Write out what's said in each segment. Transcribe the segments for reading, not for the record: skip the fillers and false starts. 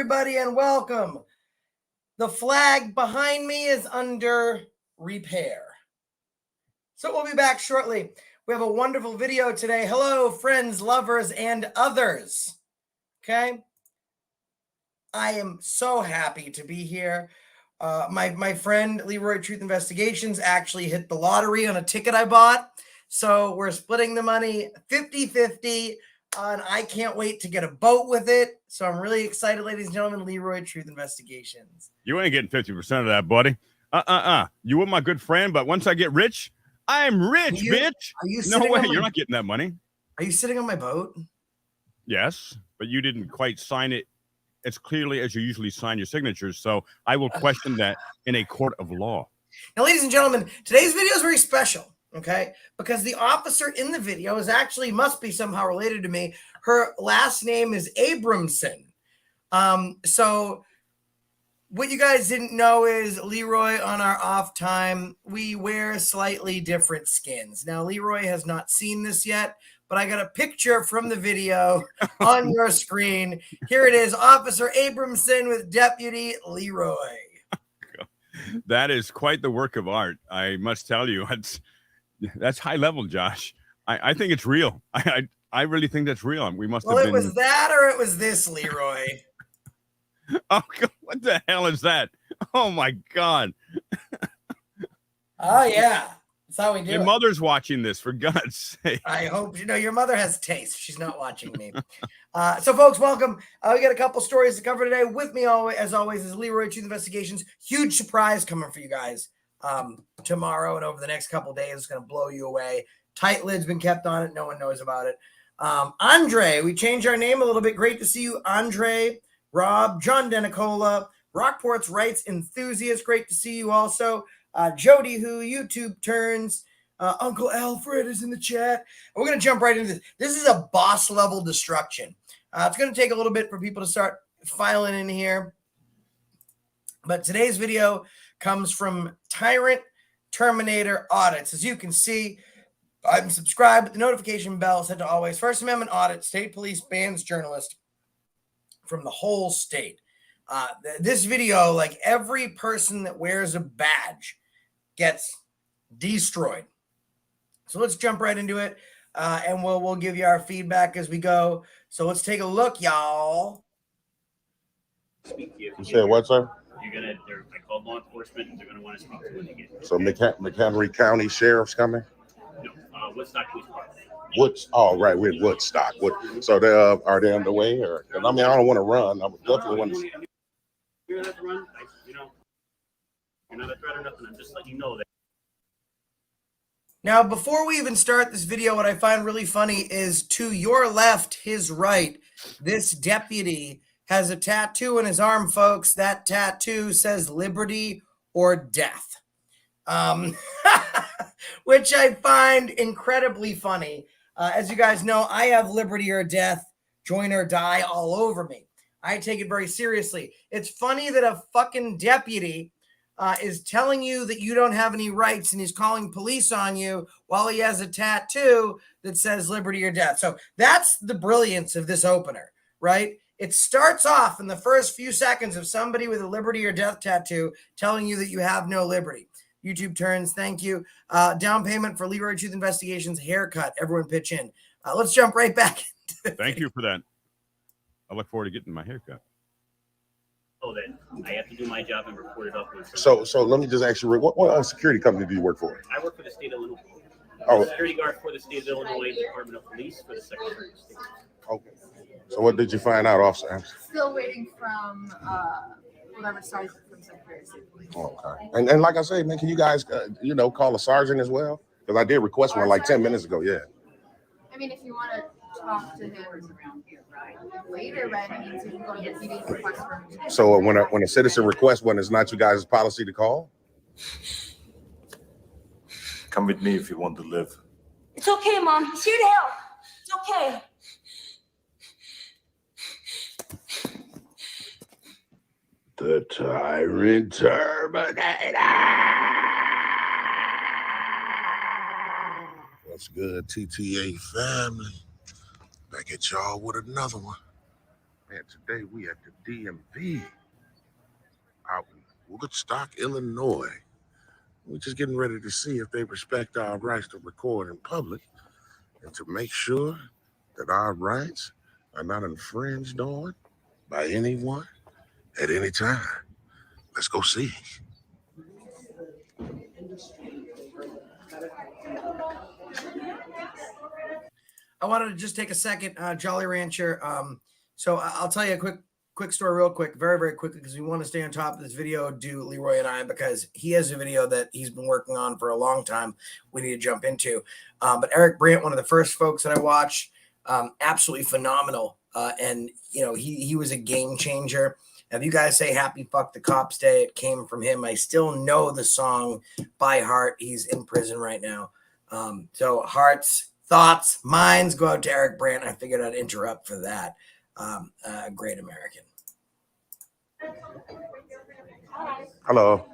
everybody, and welcome. The flag behind me is under repair. So we'll be back shortly. We have a wonderful video today. Hello, friends, lovers, and others. Okay? I am so happy to be here. My friend Leroy Truth Investigations actually hit the lottery on a ticket I bought. So we're splitting the money 50-50. And I can't wait to get a boat with it. So I'm really excited, ladies and gentlemen. Leroy Truth Investigations. You ain't getting 50% of that, buddy. You were my good friend, but once I get rich, I'm rich, bitch. Are you no way, you're not getting that money. Are you sitting on my boat? Yes, but you didn't quite sign it as clearly as you usually sign your signatures. So I will question that in a court of law. Now, ladies and gentlemen, today's video is very special. Okay, because the officer in the video must be somehow related to me. Her last name is Abramson. So what you guys didn't know is Leroy, on our off time, we wear slightly different skins. Now, Leroy has not seen this yet, but I got a picture from the video on your screen. Here it is, Officer Abramson with Deputy Leroy. That is quite the work of art, I must tell you. That's high level, Josh. I think it's real. I really think that's real. We must have been. Well, it was that or it was this, Leroy. Oh, what the hell is that? Oh, my God. Oh, yeah. That's how we do it. Your mother's watching this, for God's sake. I hope. Your mother has taste. She's not watching me. So, folks, welcome. We got a couple stories to cover today. With me, as always, is Leroy Truth Investigations. Huge surprise coming for you guys. Tomorrow and over the next couple days. It's going to blow you away. Tight lid's been kept on it. No one knows about it. Andre, we changed our name a little bit. Great to see you, Andre, Rob, John Denicola, Rockport's Rights Enthusiast. Great to see you also. Jody, who YouTube turns. Uncle Alfred is in the chat. We're going to jump right into this. This is a boss level destruction. It's going to take a little bit for people to start filing in here. But today's video comes from Tyrant Terminator Audits. As you can see, I'm subscribed with the notification bell set to always. First Amendment audit. State police bans journalist from the whole state. This video, like every person that wears a badge, gets destroyed. So let's jump right into it, and we'll give you our feedback as we go. So let's take a look, y'all. You said what, sir? I called law enforcement, and they're going to want to speak to you when they get. So McHenry County Sheriff's coming? No, Woodstock Police Department. Right, with Woodstock. So are they underway? Or I mean, I don't want to run. I would definitely want to. You're not to run. You're not a threat or nothing. I'm just letting you know that. Now, before we even start this video, what I find really funny is to your left, his right, this deputy has a tattoo on his arm, folks. That tattoo says liberty or death, which I find incredibly funny. As you guys know, I have liberty or death, join or die all over me. I take it very seriously. It's funny that a fucking deputy is telling you that you don't have any rights and he's calling police on you while he has a tattoo that says liberty or death. So that's the brilliance of this opener, right? It starts off in the first few seconds of somebody with a liberty or death tattoo telling you that you have no liberty. YouTube turns, thank you. Down payment for Leroy Truth Investigations haircut. Everyone pitch in. Let's jump right back. Thank you for that. I look forward to getting my haircut. That I have to do my job and report it up. So let me just ask you, what security company do you work for? I work for the state of Illinois. Oh, security guard for the state of Illinois Department of Police for the Secretary of State. Okay. So what did you find out, officer? Still waiting from whatever sergeant from Secretary of State Police. Okay. And like I say, man, can you guys, call a sergeant as well? Because I did request one like 10 minutes ago. Yeah. I mean, if you want to talk to him later, by any means, you can go to the PD request for him. So when a citizen requests one, it's not you guys' policy to call? Come with me if you want to live. It's okay, Mom. He's here to help. It's okay. The Tyrant Terminator. What's good, TTA family? Back at y'all with another one. Man, today we at the DMV out in Woodstock, Illinois. We're just getting ready to see if they respect our rights to record in public and to make sure that our rights are not infringed on by anyone at any time. Let's go see. I wanted to just take a second, Jolly Rancher. So I'll tell you a quick story real quick, very, very quickly, because we want to stay on top of this video, do Leroy and I, because he has a video that he's been working on for a long time we need to jump into. But Eric Brandt, one of the first folks that I watched, absolutely phenomenal. And, you know, he was a game changer. If you guys say Happy Fuck the Cops Day, it came from him. I still know the song by heart. He's in prison right now. So hearts, thoughts, minds go out to Eric Brandt. I figured I'd interrupt for that. Great American. Hello.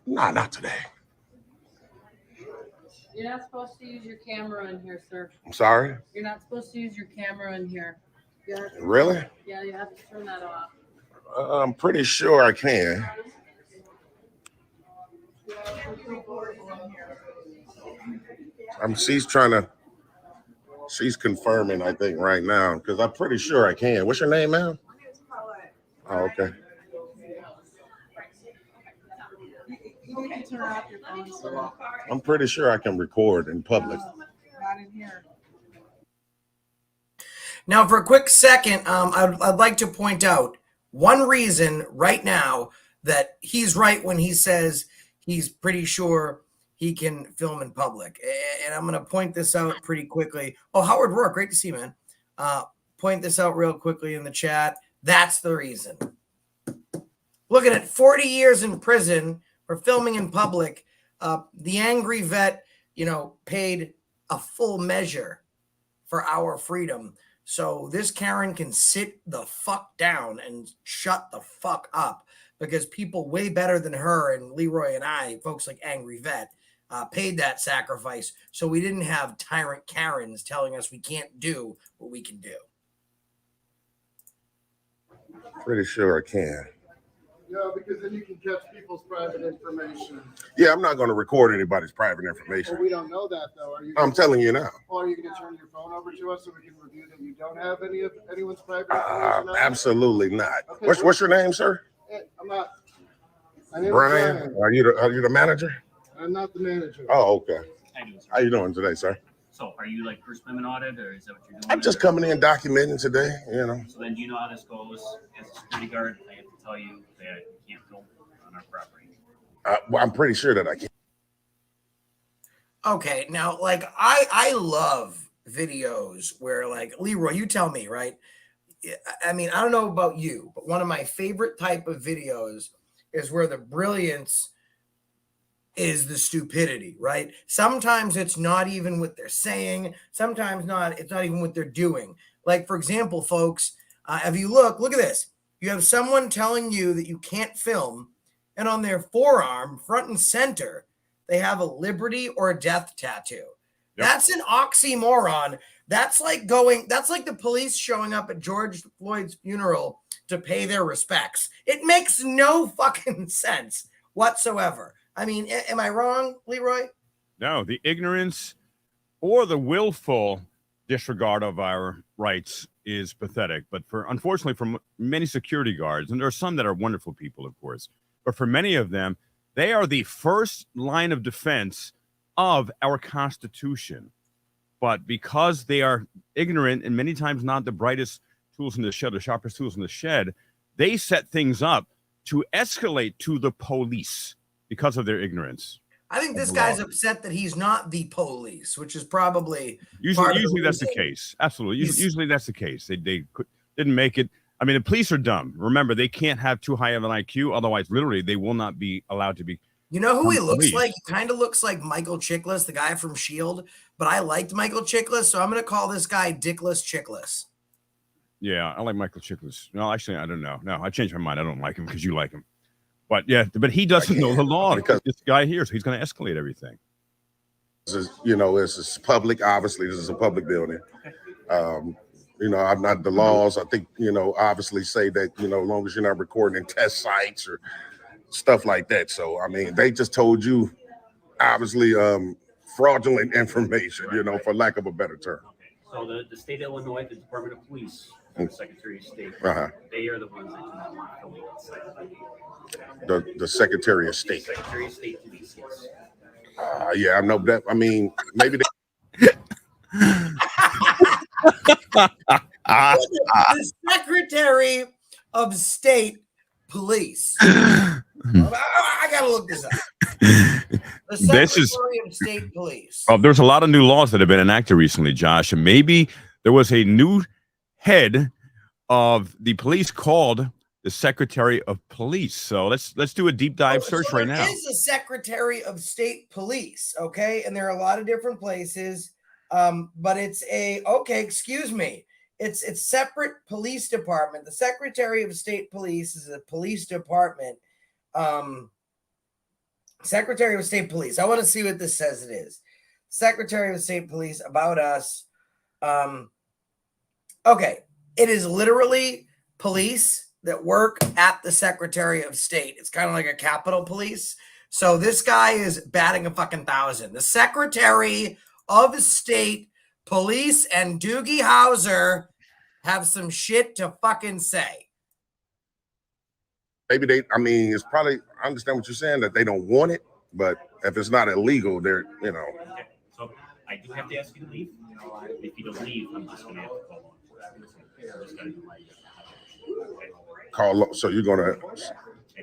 Nah, not today. You're not supposed to use your camera in here, sir. I'm sorry? You're not supposed to use your camera in here. Really? Yeah, you have to turn that off. I'm pretty sure I can. She's confirming, I think, right now, because I'm pretty sure I can. What's your name, ma'am? Oh, okay. You need to turn off your phone, sir. I'm pretty sure I can record in public. Not in here. Now, for a quick second, I'd like to point out one reason right now that he's right when he says he's pretty sure he can film in public. And I'm going to point this out pretty quickly. Oh, Howard Rourke, great to see you, man. Point this out real quickly in the chat. That's the reason. Look at it, 40 years in prison for filming in public. The angry vet, you know, paid a full measure for our freedom. So this Karen can sit the fuck down and shut the fuck up, because people way better than her and Leroy and I, folks like Angry Vet, paid that sacrifice. So we didn't have tyrant Karens telling us we can't do what we can do. Pretty sure I can. Yeah, because then you can catch people's private information. Yeah, I'm not going to record anybody's private information. Well, we don't know that, though. I'm telling you now. Or are you going to turn your phone over to us so we can review that you don't have any of anyone's private information? Absolutely not. Okay, What's your name, sir? I'm not. My name is Brian. Are you the manager? I'm not the manager. Oh, okay. How you doing today, sir? So are you like First Amendment audit, or is that what you're doing? I'm just coming in documenting today, you know. So then do you know how this goes? As a security guard, I have to tell you that you can't film on our property. Well, I'm pretty sure that I can. Okay, now, like, I love videos where, like, Leroy, you tell me, right? I mean, I don't know about you, but one of my favorite type of videos is where the brilliance is the stupidity, right? Sometimes it's not even what they're saying. Sometimes it's not even what they're doing. Like, for example, folks, if you look at this. You have someone telling you that you can't film, and on their forearm, front and center, they have a liberty or a death tattoo. Yep. That's an oxymoron. That's like the police showing up at George Floyd's funeral to pay their respects. It makes no fucking sense whatsoever. I mean, am I wrong, Leroy? No, the ignorance or the willful disregard of our rights is pathetic. But unfortunately, for many security guards, and there are some that are wonderful people, of course, but for many of them, they are the first line of defense of our Constitution. But because they are ignorant and many times not the brightest tools in the shed, the sharpest tools in the shed, they set things up to escalate to the police because of their ignorance. I think this guy's upset that he's not the police, which is probably usually that's the case. Absolutely, usually that's the case. They didn't make it. I mean, the police are dumb. Remember, they can't have too high of an IQ, otherwise, literally, they will not be allowed to be. You know who he looks like? He kind of looks like Michael Chiklis, the guy from S.H.I.E.L.D., but I liked Michael Chiklis, so I'm going to call this guy Dickless Chiklis. Yeah, I like Michael Chiklis. No, actually, I don't know. No, I changed my mind. I don't like him because you like him. But yeah, but he doesn't know the law because this guy here, so he's going to escalate everything. This is, it's public. Obviously, this is a public building. I'm not the laws. I think, obviously say that, as long as you're not recording in test sites or stuff like that. So, I mean, they just told you, obviously, fraudulent information, for lack of a better term. So the state of Illinois, the Department of Police, the Secretary of State, they are the ones that do not want filming outside. The Secretary of State. Secretary of State Police, yes. Yeah, I know that. I mean, maybe they. The Secretary of State Police. I gotta look this up. The Secretary of State Police. Oh, there's a lot of new laws that have been enacted recently, Josh, and maybe there was a new head of the police called the Secretary of Police. So let's do a deep dive search right now. There is a Secretary of State Police, okay, and there are a lot of different places, but it's excuse me. It's separate police department. The Secretary of State Police is a police department. Secretary of State Police. I want to see what this says it is. Secretary of State Police, about us. Okay. It is literally police that work at the Secretary of State. It's kind of like a Capitol Police. So this guy is batting a fucking 1,000. The Secretary of State Police and Doogie Howser have some shit to fucking say. Maybe it's probably, I understand what you're saying, that they don't want it, but if it's not illegal, they're, Okay. So I do have to ask you to leave. If you don't leave, I'm just going to have to call on. So you're going to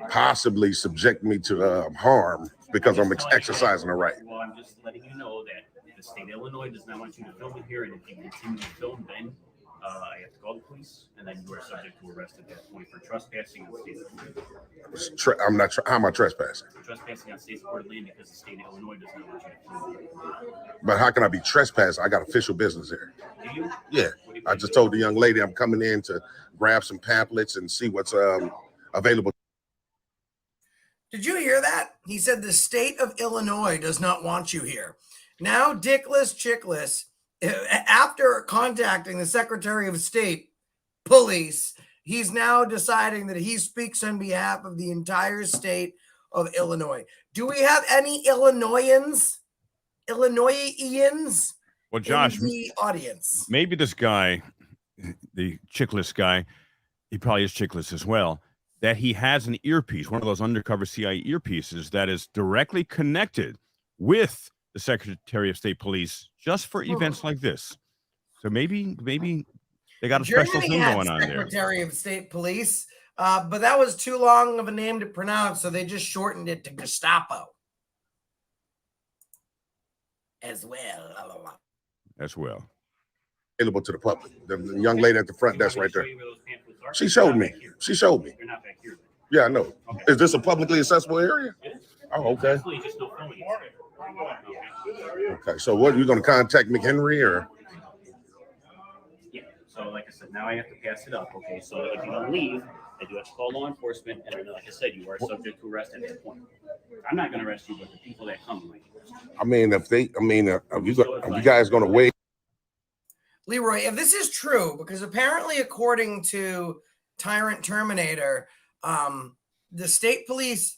possibly subject me to harm because I'm exercising a right. Well, I'm just letting you know that the state of Illinois does not want you to film it here, and if you continue to film, then I have to call the police, and then you are subject to arrest at that point for trespassing on state land. I'm not. How am I trespassing? Trespassing on state supported land because the state of Illinois does not want you to film. But how can I be trespassing? I got official business here. Do you? Yeah. I just told the young lady I'm coming in to grab some pamphlets and see what's available. Did you hear that? He said the state of Illinois does not want you here. Now, Dickless Chickless, after contacting the Secretary of State Police, he's now deciding that he speaks on behalf of the entire state of Illinois. Do we have any Illinoisans? Well, Josh, in the audience. Maybe this guy, the Chickless guy, he probably is Chickless as well, that he has an earpiece, one of those undercover CIA earpieces that is directly connected with the Secretary of State Police just for events like this. So maybe they got a special thing going on there. Secretary of State Police, but that was too long of a name to pronounce, so they just shortened it to Gestapo. As well. Available to the public. The young lady at the front desk right there. She showed me. You're not back here. Yeah, I know. Okay. Is this a publicly accessible area? Oh, okay. Okay, so what, you going to contact McHenry or? Yeah, so like I said, now I have to pass it up, okay? So if you don't leave, I do have to call law enforcement, and like I said, you are subject to arrest at that point. I'm not going to arrest you, but the people that come might arrest you. I mean, are you guys going to wait? Leroy, if this is true, because apparently according to Tyrant Terminator, the state police,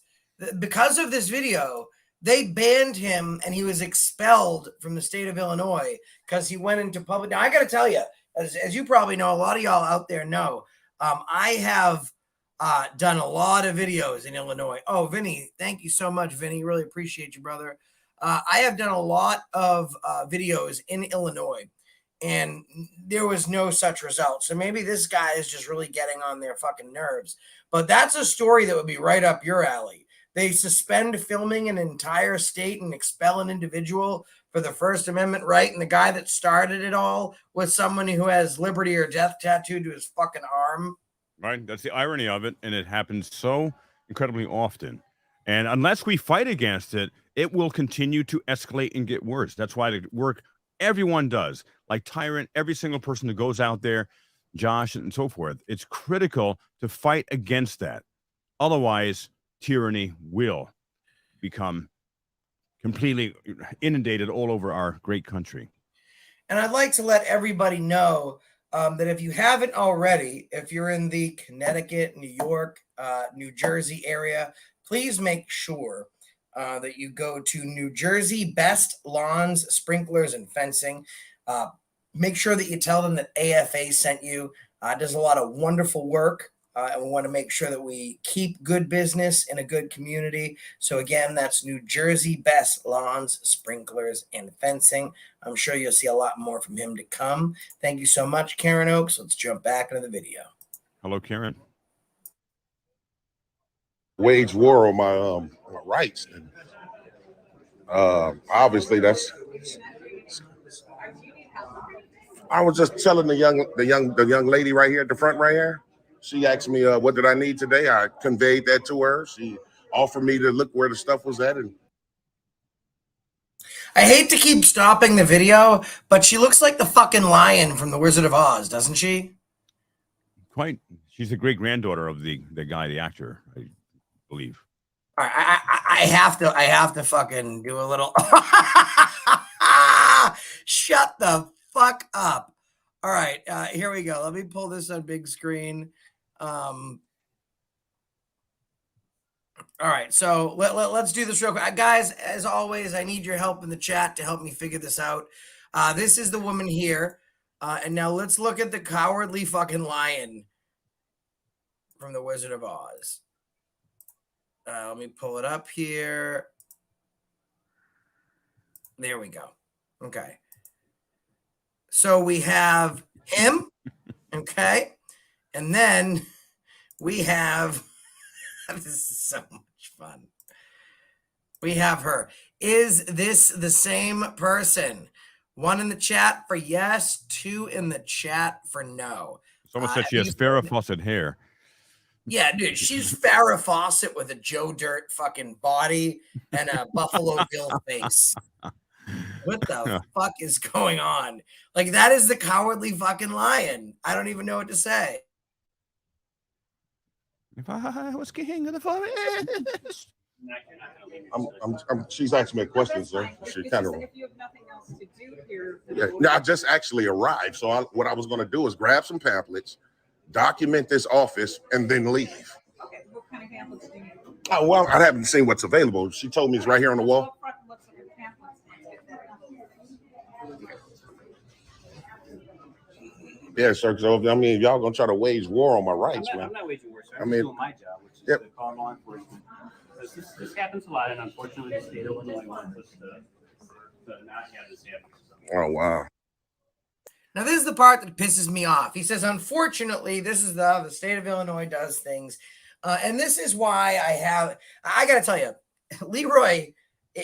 because of this video, they banned him and he was expelled from the state of Illinois because he went into public. Now, I got to tell you, as you probably know, a lot of y'all out there know, I have done a lot of videos in Illinois. Oh, Vinny, thank you so much, Vinny. Really appreciate you, brother. I have done a lot of videos in Illinois, and there was no such result. So maybe this guy is just really getting on their fucking nerves. But that's a story that would be right up your alley. They suspend filming an entire state and expel an individual for the First Amendment right, and the guy that started it all was someone who has liberty or death tattooed to his fucking arm. Right? That's the irony of it, and it happens so incredibly often. And unless we fight against it, it will continue to escalate and get worse. That's why the work everyone does, like Tyrant, every single person who goes out there Josh, and so forth. It's critical to fight against that. Otherwise, tyranny will become completely inundated all over our great country. And I'd like to let everybody know that if you haven't already, if you're in the Connecticut, New York, New Jersey area, please make sure that you go to New Jersey Best Lawns, Sprinklers, and Fencing. Make sure that you tell them that AFA sent you. Does a lot of wonderful work. And we want to make sure that we keep good business in a good community. So again, that's New Jersey Best Lawns, Sprinklers, and Fencing. I'm sure you'll see a lot more from him to come. Thank you so much, Karen Oakes. Let's jump back into the video. Hello, Karen. Wage war on my rights. And, obviously, that's. I was just telling the young lady right here at the front right here. She asked me, what did I need today? I conveyed that to her. She offered me to look where the stuff was at. And I hate to keep stopping the video, but she looks like the fucking lion from The Wizard of Oz, doesn't she? Quite. She's the great granddaughter of the guy, the actor, I believe. All right, I have to fucking do a little. Shut the fuck up. All right, here we go. Let me pull this on big screen. All right, so let's do this real quick. Guys, as always, I need your help in the chat to help me figure this out. This is the woman here. And now let's look at the cowardly fucking lion from The Wizard of Oz. Let me pull it up here. There we go. Okay. So we have him. Okay. And then we have, this is so much fun. We have her. Is this the same person? 1 in the chat for yes, 2 in the chat for no. Someone said she has Farrah Fawcett hair. Yeah, dude, she's Farrah Fawcett with a Joe Dirt fucking body and a Buffalo Bill face. What the fuck is going on? Like, that is the cowardly fucking lion. I don't even know what to say. If I was king of the forest. She's asking me a question, sir. She kind of. If you have nothing else to do here. Yeah, I just actually arrived. So what I was going to do is grab some pamphlets, document this office, and then leave. Okay, what kind of pamphlets do you need? Oh, well, I haven't seen what's available. She told me it's right here on the wall. Yeah, sir. So I mean, y'all gonna try to wage war on my rights, man. I'm not waging war, sir. I'm doing my job, which is to call law enforcement. This happens a lot, and unfortunately, the state of Illinois wants us to not have this happen. Oh wow. Now, this is the part that pisses me off. He says, unfortunately, this is the state of Illinois does things. And this is why I got to tell you, Leroy,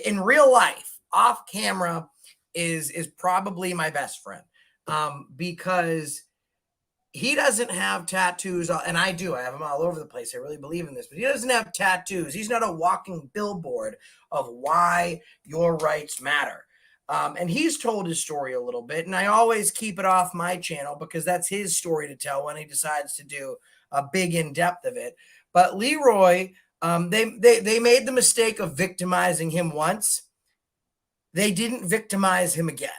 in real life, off camera, is probably my best friend. Because he doesn't have tattoos, and I do. I have them all over the place. I really believe in this, but he doesn't have tattoos. He's not a walking billboard of why your rights matter. And he's told his story a little bit, and I always keep it off my channel because that's his story to tell when he decides to do a big in-depth of it. But Leroy, they made the mistake of victimizing him once. They didn't victimize him again.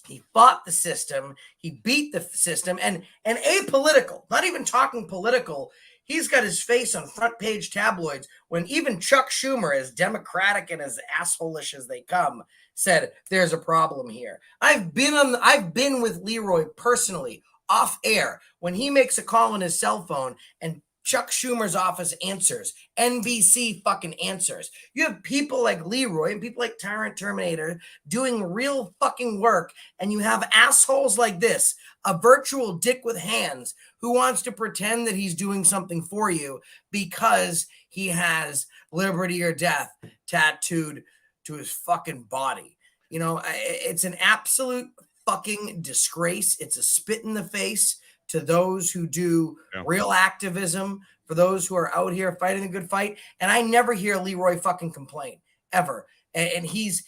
He fought the system. He beat the system, and apolitical, not even talking political. He's got his face on front page tabloids when even Chuck Schumer, as democratic and as asshole-ish as they come, said there's a problem here. I've been with Leroy personally off air when he makes a call on his cell phone and Chuck Schumer's office answers. NBC fucking answers. You have people like Leroy and people like Tyrant Terminator doing real fucking work, and you have assholes like this, a virtual dick with hands who wants to pretend that he's doing something for you because he has liberty or death tattooed to his fucking body. You know, it's an absolute fucking disgrace. It's a spit in the face to those who do real activism, for those who are out here fighting a good fight. And I never hear Leroy fucking complain, ever. And he's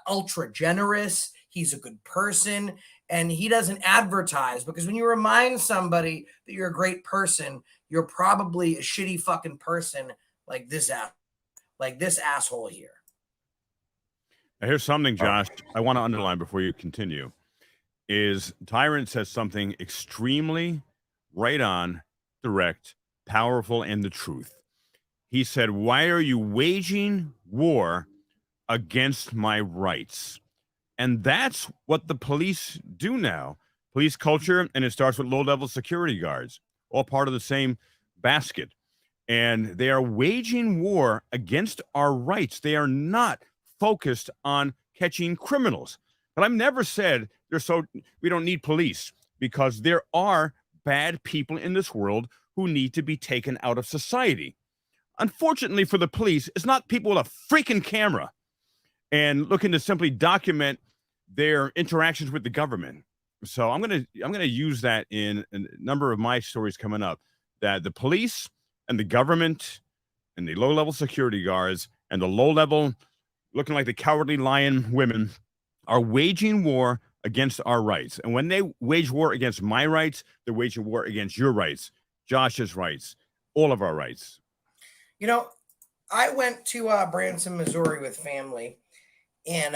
ultra generous. He's a good person. and he doesn't advertise, because when you remind somebody that you're a great person, you're probably a shitty fucking person like this asshole here. Now, here's something, Josh, I want to underline before you continue. Is Tyrant says something extremely right on, direct, powerful, and the truth. He said, "Why are you waging war against my rights?" And that's what the police do now. Police culture, and it starts with low-level security guards, all part of the same basket. And they are waging war against our rights. They are not focused on catching criminals. But I've never said we don't need police, because there are bad people in this world who need to be taken out of society. Unfortunately for the police, it's not people with a freaking camera and looking to simply document their interactions with the government. So I'm gonna use that in a number of my stories coming up, that the police and the government and the low-level security guards and the low-level, looking like the cowardly lion women, are waging war against our rights. And when they wage war against my rights, they're waging war against your rights, Josh's rights, all of our rights. You know, I went to Branson, Missouri with family, and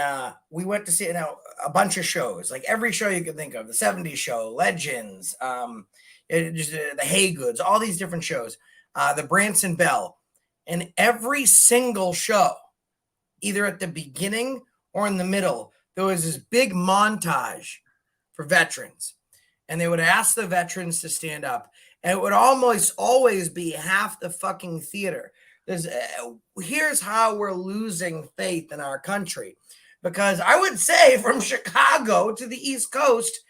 we went to see a bunch of shows, like every show you can think of, the 70s show, Legends, the Haygoods, all these different shows, the Branson Bell. And every single show, either at the beginning or in the middle, there was this big montage for veterans. And they would ask the veterans to stand up. And it would almost always be half the fucking theater. Here's how we're losing faith in our country. Because I would say from Chicago to the East Coast,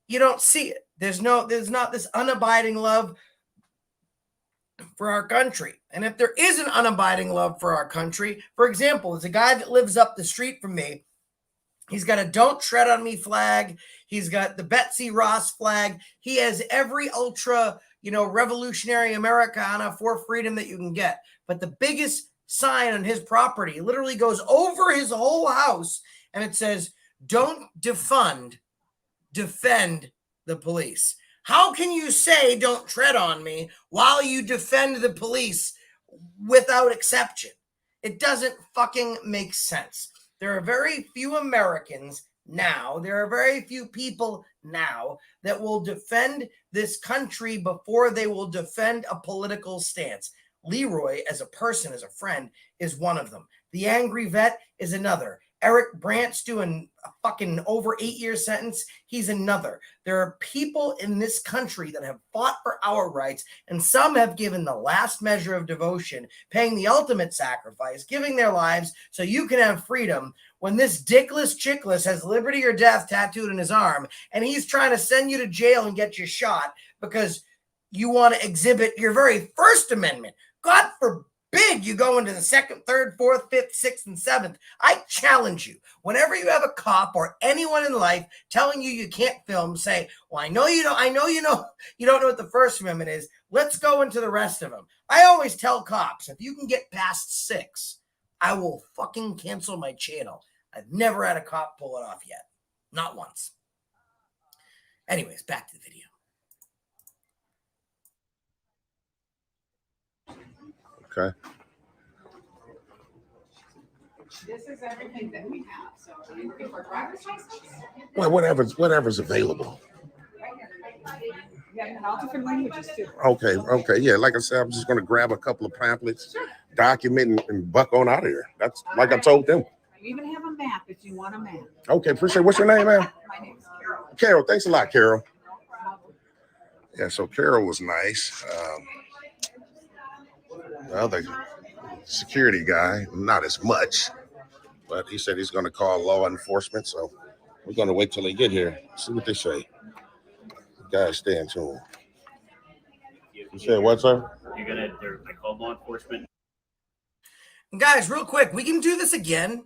you don't see it. There's not this unabiding love for our country. And if there is an unabiding love for our country, for example, there's a guy that lives up the street from me. He's got a "Don't Tread on Me" flag. He's got the Betsy Ross flag. He has every ultra, revolutionary Americana for freedom that you can get. But the biggest sign on his property literally goes over his whole house, and it says, "Don't defund, defend the police." How can you say "don't tread on me" while you defend the police without exception? It doesn't fucking make sense. There are very few Americans now, there are very few people now that will defend this country before they will defend a political stance. Leroy, as a person, as a friend, is one of them. The Angry Vet is another. Eric Brandt's doing a fucking over 8-year sentence. He's another. There are people in this country that have fought for our rights, and some have given the last measure of devotion, paying the ultimate sacrifice, giving their lives so you can have freedom. When this dickless chickless has liberty or death tattooed in his arm, and he's trying to send you to jail and get you shot because you want to exhibit your very First Amendment. God forbid you go into the 2nd, 3rd, 4th, 5th, 6th, and 7th. I challenge you. Whenever you have a cop or anyone in life telling you can't film, say, "Well, I know you don't know what the First Amendment is. Let's go into the rest of them." I always tell cops, if you can get past 6, I will fucking cancel my channel. I've never had a cop pull it off yet. Not once. Anyways, back to the video. Okay. This is everything that we have. So are you looking for a driver's license? Well, whatever's available. We have all different languages too. Okay. Yeah, like I said, I'm just gonna grab a couple of pamphlets, document, and buck on out of here. That's all like right. I told them. I even have a map if you want a map. Okay, appreciate it. What's your name, man? My name is Carol. Carol, thanks a lot, Carol. Yeah, so Carol was nice. The other security guy, not as much, but he said he's going to call law enforcement. So we're going to wait till they get here, see what they say. The guys staying tuned. You said what, sir? I called law enforcement. Guys, real quick, we can do this again,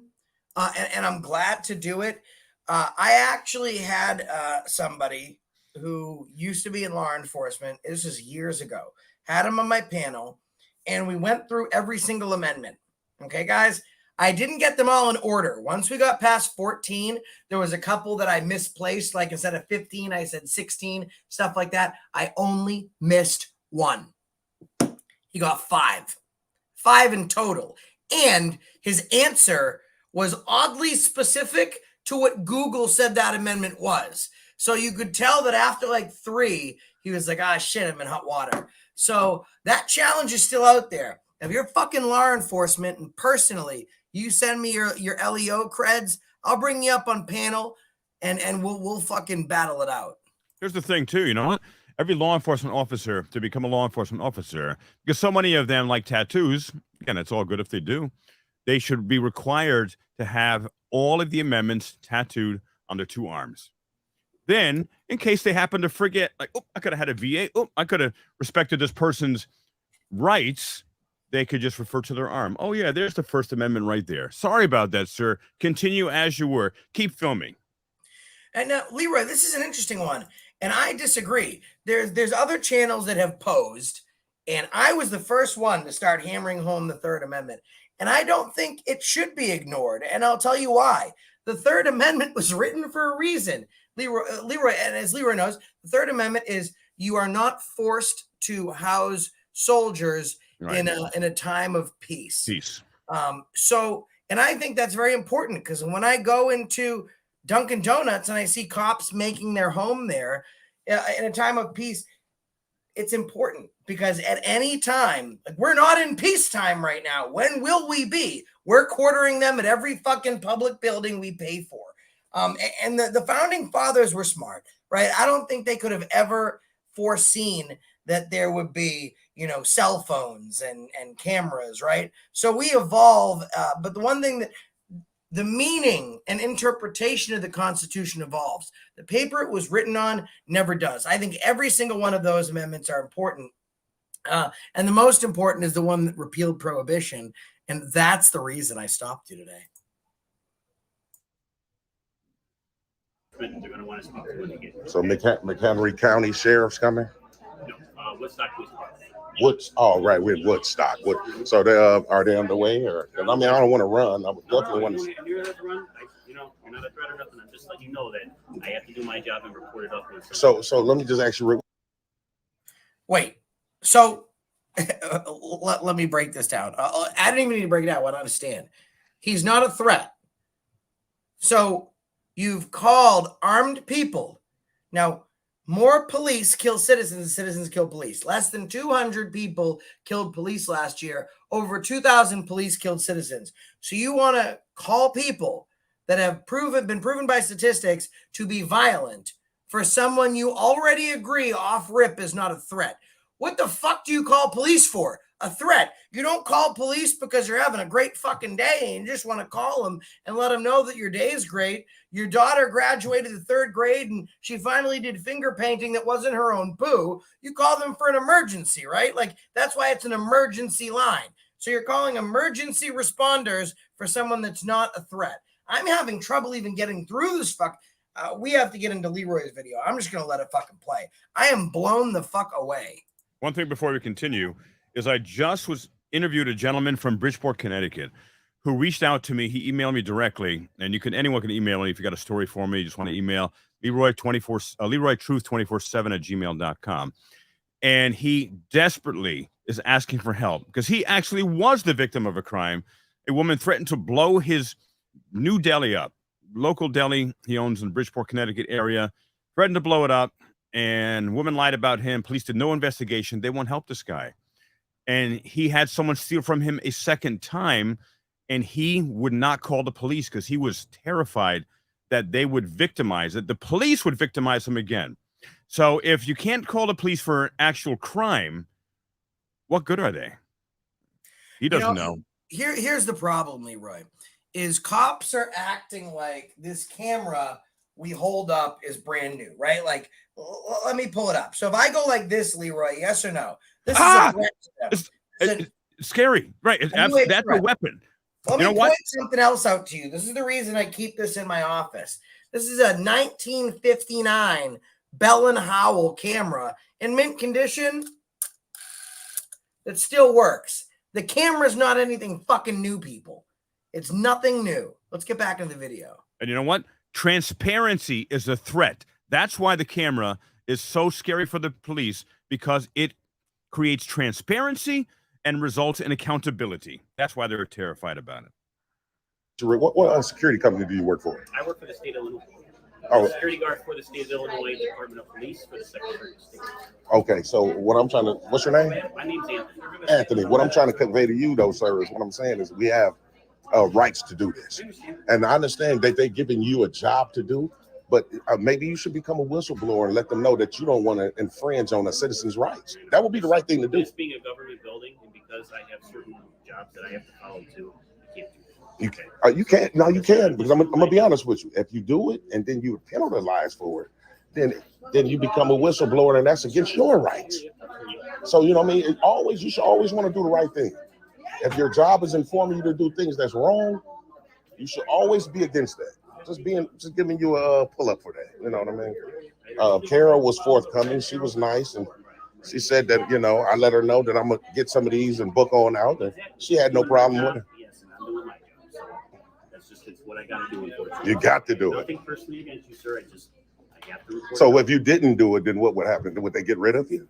and I'm glad to do it. I actually had somebody who used to be in law enforcement. This was years ago. Had him on my panel, and we went through every single amendment. Okay, guys, I didn't get them all in order. Once we got past 14, there was a couple that I misplaced. Like instead of 15, I said 16, stuff like that. I only missed one. He got 5. 5 in total. And his answer was oddly specific to what Google said that amendment was. So you could tell that after like 3, he was like, ah, shit, I'm in hot water. So that challenge is still out there. If you're fucking law enforcement and personally, you send me your LEO creds, I'll bring you up on panel and we'll fucking battle it out. Here's the thing too, you know, every law enforcement officer to become a law enforcement officer, because so many of them like tattoos, again, it's all good if they do, they should be required to have all of the amendments tattooed on their 2 arms. Then, in case they happen to forget, like, oh, I could have had a VA, oh, I could have respected this person's rights, they could just refer to their arm. Oh, yeah, there's the First Amendment right there. Sorry about that, sir. Continue as you were. Keep filming. And now, Leroy, this is an interesting one, and I disagree. There's other channels that have posed, and I was the first one to start hammering home the Third Amendment, and I don't think it should be ignored, and I'll tell you why. The Third Amendment was written for a reason. Leroy, and as Leroy knows, the Third Amendment is you are not forced to house soldiers in a time of peace. So, and I think that's very important because when I go into Dunkin' Donuts and I see cops making their home there in a time of peace, it's important because at any time, like we're not in peacetime right now. When will we be? We're quartering them at every fucking public building we pay for. And the founding fathers were smart, right? I don't think they could have ever foreseen that there would be, you know, cell phones and cameras, right? So we evolve. But the one thing that the meaning and interpretation of the Constitution evolves. The paper it was written on never does. I think every single one of those amendments are important. And the most important is the one that repealed prohibition. And that's the reason I stopped you today. They're going to want to speak to when they get. So McHenry County Sheriff's coming? No, Woodstock Police Department. Oh, right, we're in Woodstock. So they are they on the way? Or I mean, I don't want to run. I would definitely want to. You're not to run. You're not a threat or nothing. I'm just letting you know that I have to do my job and report it up. So let me just ask you. Wait. So let me break this down. I didn't even need to break it down. I want to understand. He's not a threat. So you've called armed people. Now, more police kill citizens than citizens kill police. Less than 200 people killed police last year. Over 2,000 police killed citizens. So you want to call people that have been proven by statistics to be violent for someone you already agree off rip is not a threat. What the fuck do you call police for? A threat. You don't call police because you're having a great fucking day and you just want to call them and let them know that your day is great. Your daughter graduated the 3rd grade and she finally did finger painting that wasn't her own poo. You call them for an emergency, right? Like that's why it's an emergency line. So you're calling emergency responders for someone that's not a threat. I'm having trouble even getting through this fuck. We have to get into Leroy's video. I'm just going to let it fucking play. I am blown the fuck away. One thing before we continue is I just interviewed a gentleman from Bridgeport, Connecticut, who reached out to me. He emailed me directly, and anyone can email me if you got a story for me. You just want to email LeroyTruth247@gmail.com. And he desperately is asking for help because he actually was the victim of a crime. A woman threatened to blow his new deli up, local deli he owns in the Bridgeport, Connecticut area, threatened to blow it up. And woman lied about him. Police did no investigation. They won't help this guy. And he had someone steal from him a second time, and he would not call the police because he was terrified that they would victimize it. The police would victimize him again. So if you can't call the police for actual crime, what good are they? He doesn't know. Here's the problem, Leroy, is cops are acting like this camera we hold up is brand new, right? Like, let me pull it up. So if I go like this, Leroy, yes or no? This is a threat. It's scary, right? That's a weapon. Let me point something else out to you. This is the reason I keep this in my office. This is a 1959 Bell & Howell camera in mint condition that still works. The camera's not anything fucking new, people. It's nothing new. Let's get back into the video. And you know what? Transparency is a threat. That's why the camera is so scary for the police, because it creates transparency and results in accountability. That's why they're terrified about it. What security company do you work for? I work for the state of Illinois. Oh, Security guard for the state of Illinois Department of Police for the Secretary of State. okay. So what I'm trying to, what's your name? My name's Anthony. Anthony. What I'm trying to convey to you, though, sir, is what I'm saying is we have rights to do this, and I understand that they're giving you a job to do, but maybe you should become a whistleblower and let them know that you don't want to infringe on a citizen's rights. That would be the right thing to do. This being a government building, and because I have certain jobs that I have to follow too, I can't do that. You can't. No, you can, because I'm gonna be honest with you. If you do it and then you penalize for it, then you become a whistleblower, and that's against your rights. So you know what I mean. You should always want to do the right thing. If your job is informing you to do things that's wrong, you should always be against that. Just giving you a pull up for that. You know what I mean? Carol was forthcoming. She was nice, and she said that, you know, I let her know that I'm gonna get some of these and book on out, and she had no problem with it. Yes, and I'm doing my job. So that's just what I got to do. You got to do it. Nothing personally against you, sir. I have to report. So if you didn't do it, then what would happen? Would they get rid of you?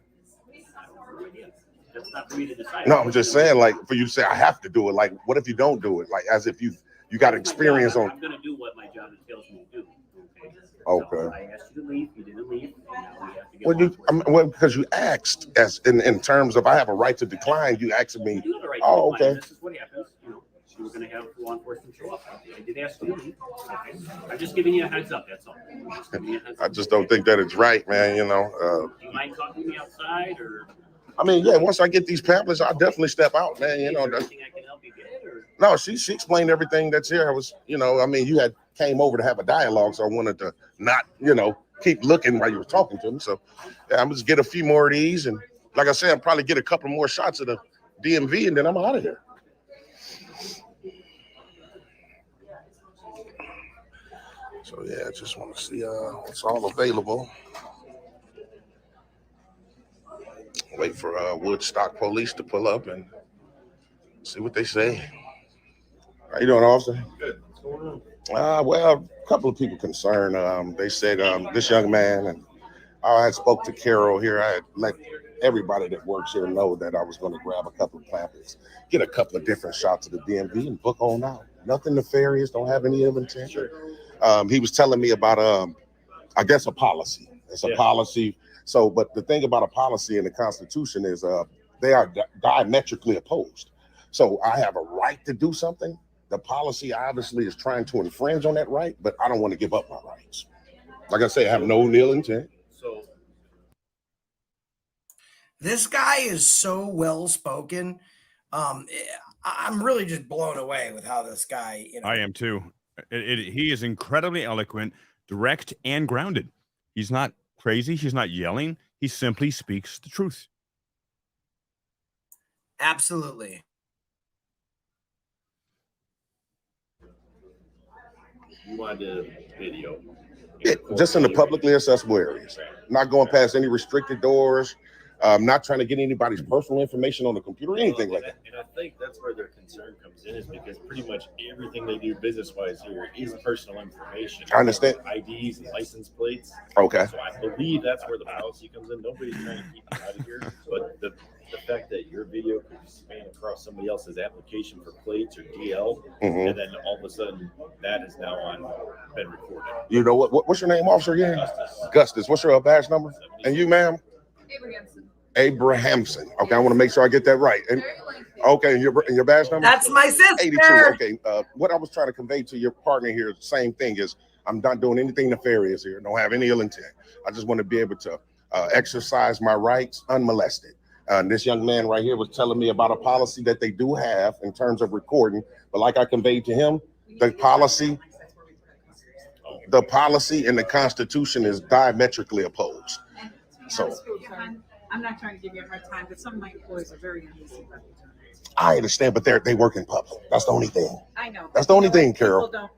That's not for me to decide. No, I'm just saying, like, for you to say I have to do it. Like, what if you don't do it? Like, as if you got experience on. I'm gonna do what my job tells me to do. Okay. So I asked you to leave. You didn't leave. And now we have to get Well, because you asked, as in terms of I have a right to decline. You asked me. You have a right Oh, to decline. okay. This is what happens. You know, you were gonna have law enforcement show up. I did ask you to leave. Okay. I'm just giving you a heads up. That's all. I just don't think that it's right, man. You know. Do you mind talking to me outside, or? I mean, yeah. Once I get these pamphlets, I'll definitely step out, man. You know. Anything I can help you get, or? No, she explained everything that's here. I was, you know, I mean, you had came over to have a dialogue, so I wanted to not, you know, keep looking while you were talking to me. So yeah, I'm just get a few more of these, and like I said, I'll probably get a couple more shots of the DMV, and then I'm out of here. So yeah, I just want to see what's all available. Wait for Woodstock police to pull up and see what they say. How you doing, officer? Good. What's going on? Well, a couple of people concerned. They said this young man, and I had spoke to Carol here. I had let everybody that works here know that I was going to grab a couple of pamphlets, get a couple of different shots of the DMV, and book on out. Nothing nefarious. Don't have any ill intent. He was telling me about, I guess, a policy. It's a policy. So, but the thing about a policy in the Constitution is they are diametrically opposed. So I have a right to do something. The policy obviously is trying to infringe on that right, but I don't want to give up my rights. Like I say, I have no ill intent. So this guy is so well spoken. I'm really just blown away with how this guy. You know, I am too. He is incredibly eloquent, direct, and grounded. He's not crazy. He's not yelling. He simply speaks the truth. Absolutely. You wanted a video. Just in the publicly accessible areas, not going past any restricted doors, not trying to get anybody's personal information on the computer or anything like that. And I think that's where their concern comes in, is because pretty much everything they do business-wise here is personal information. I understand. IDs and license plates. Okay. So I believe that's where the policy comes in. Nobody's trying to keep you out of here, but the fact that your video could span across somebody else's application for plates or DL, and then all of a sudden that is now been recorded. You know what's your name, officer, again? Gustus. What's your badge number? And you, ma'am? Abrahamson. Okay, I want to make sure I get that right. And okay, and your badge number? That's my sister. 82. Okay. What I was trying to convey to your partner here, same thing, is I'm not doing anything nefarious here. Don't have any ill intent. I just want to be able to exercise my rights unmolested. This young man right here was telling me about a policy that they do have in terms of recording, but like I conveyed to him, the policy in the Constitution is diametrically opposed. So I'm not trying to give you a hard time, but some of my employees are very uneasy about it. I understand, but they work in public. That's the only thing. I know. That's the only thing, Carol. Don't.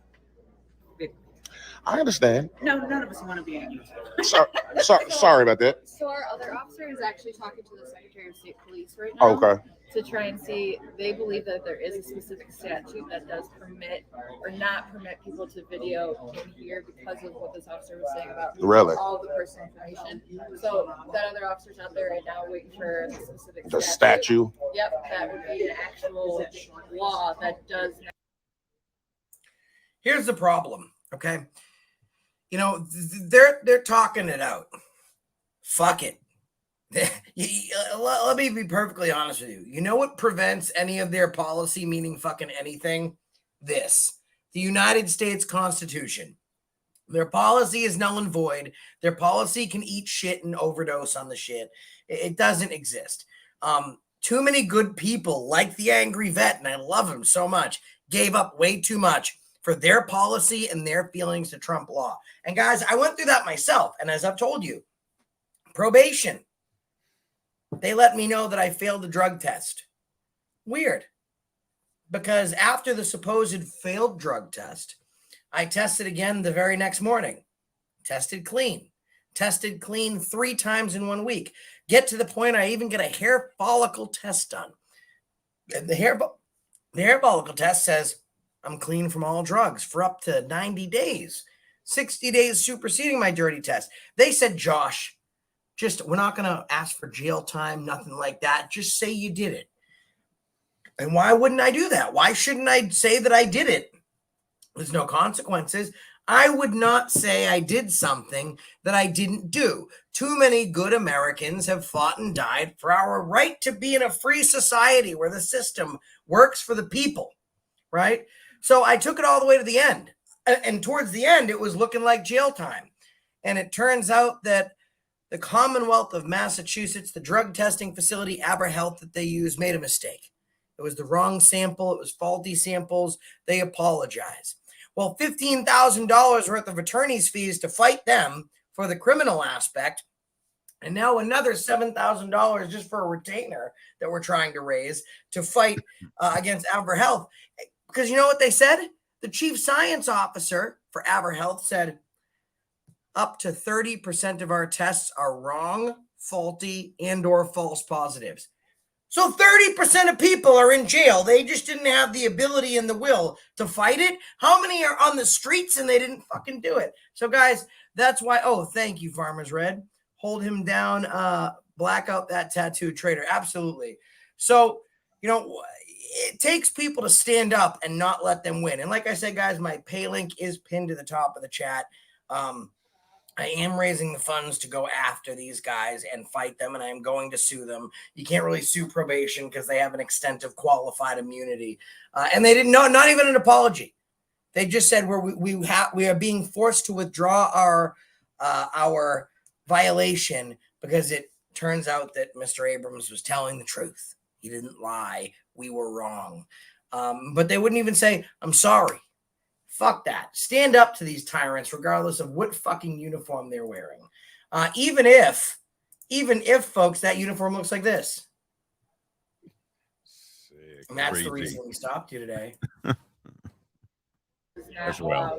I understand. No, none of us want to be unusual. Sorry about that. So our other officer is actually talking to the Secretary of State Police right now. Okay. to try and see. They believe that there is a specific statute that does permit or not permit people to video in here because of what this officer was saying about all the personal information. So that other officer's out there right now waiting for the specific statute. Yep, that would be an actual law that does. Here's the problem, okay? You know, they're talking it out. Fuck it. Let me be perfectly honest with you. You know what prevents any of their policy, meaning fucking anything? This. The United States Constitution. Their policy is null and void. Their policy can eat shit and overdose on the shit. It doesn't exist. Too many good people, like the angry vet, and I love him so much, gave up way too much for their policy and their feelings to trump law. And guys, I went through that myself. And as I've told you, probation, they let me know that I failed the drug test. Weird. Because after the supposed failed drug test, I tested again the very next morning. Tested clean. Tested clean 3 times in 1 week. Get to the point I even get a hair follicle test done. And the hair follicle test says I'm clean from all drugs for up to 90 days. 60 days superseding my dirty test. They said, Josh, we're not going to ask for jail time, nothing like that. Just say you did it. And why wouldn't I do that? Why shouldn't I say that I did it? There's no consequences. I would not say I did something that I didn't do. Too many good Americans have fought and died for our right to be in a free society where the system works for the people, right? So I took it all the way to the end. And towards the end, it was looking like jail time. And it turns out that the Commonwealth of Massachusetts, the drug testing facility, AberHealth, that they use, made a mistake. It was the wrong sample. It was faulty samples. They apologize. Well, $15,000 worth of attorney's fees to fight them for the criminal aspect. And now another $7,000 just for a retainer that we're trying to raise to fight against AberHealth. Because you know what they said? The chief science officer for AberHealth said, up to 30% of our tests are wrong, faulty, and or false positives. So 30% of people are in jail. They just didn't have the ability and the will to fight it. How many are on the streets and they didn't fucking do it? So guys, that's why, thank you, Farmers Red. Hold him down, black out that tattoo traitor. Absolutely. So, you know, it takes people to stand up and not let them win. And like I said, guys, my pay link is pinned to the top of the chat. I am raising the funds to go after these guys and fight them, and I am going to sue them. You can't really sue probation because they have an extent of qualified immunity. And they didn't know, not even an apology. They just said we are being forced to withdraw our violation because it turns out that Mr. Abrams was telling the truth. He didn't lie. We were wrong. But they wouldn't even say, I'm sorry. Fuck that. Stand up to these tyrants, regardless of what fucking uniform they're wearing. Even if, folks, that uniform looks like this. Sick, and that's crazy. The reason we stopped you today. As well.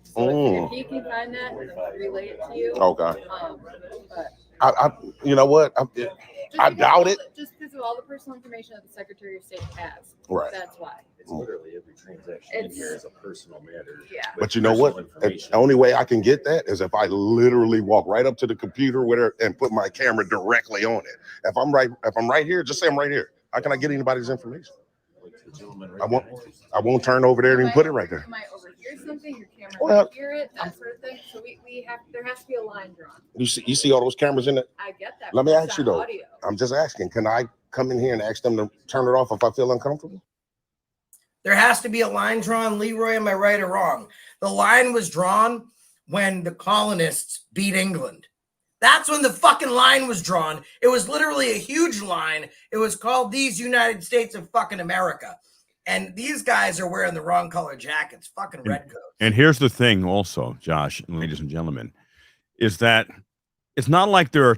So if he can find that, then relay it to you. Okay. But I you know what? I doubt it. Just because of all the personal information that the Secretary of State has. Right. That's why. It's literally every transaction in here is a personal matter. Yeah. But you know what? The only way I can get that is if I literally walk right up to the computer with her and put my camera directly on it. If I'm right here, just say I'm right here. How can I get anybody's information? I won't turn over there and put it right there. You might overhear something, your camera Well, might hear it, that sort of thing. So there has to be a line drawn. You see all those cameras in it? I get that. Let me but ask it's you not though. audio. I'm just asking, can I come in here and ask them to turn it off if I feel uncomfortable? There has to be a line drawn. Leroy, am I right or wrong? The line was drawn when the colonists beat England. That's when the fucking line was drawn. It was literally a huge line. It was called These United States of fucking America. And these guys are wearing the wrong color jackets, fucking redcoats. And here's the thing also, Josh, and ladies and gentlemen, is that it's not like there are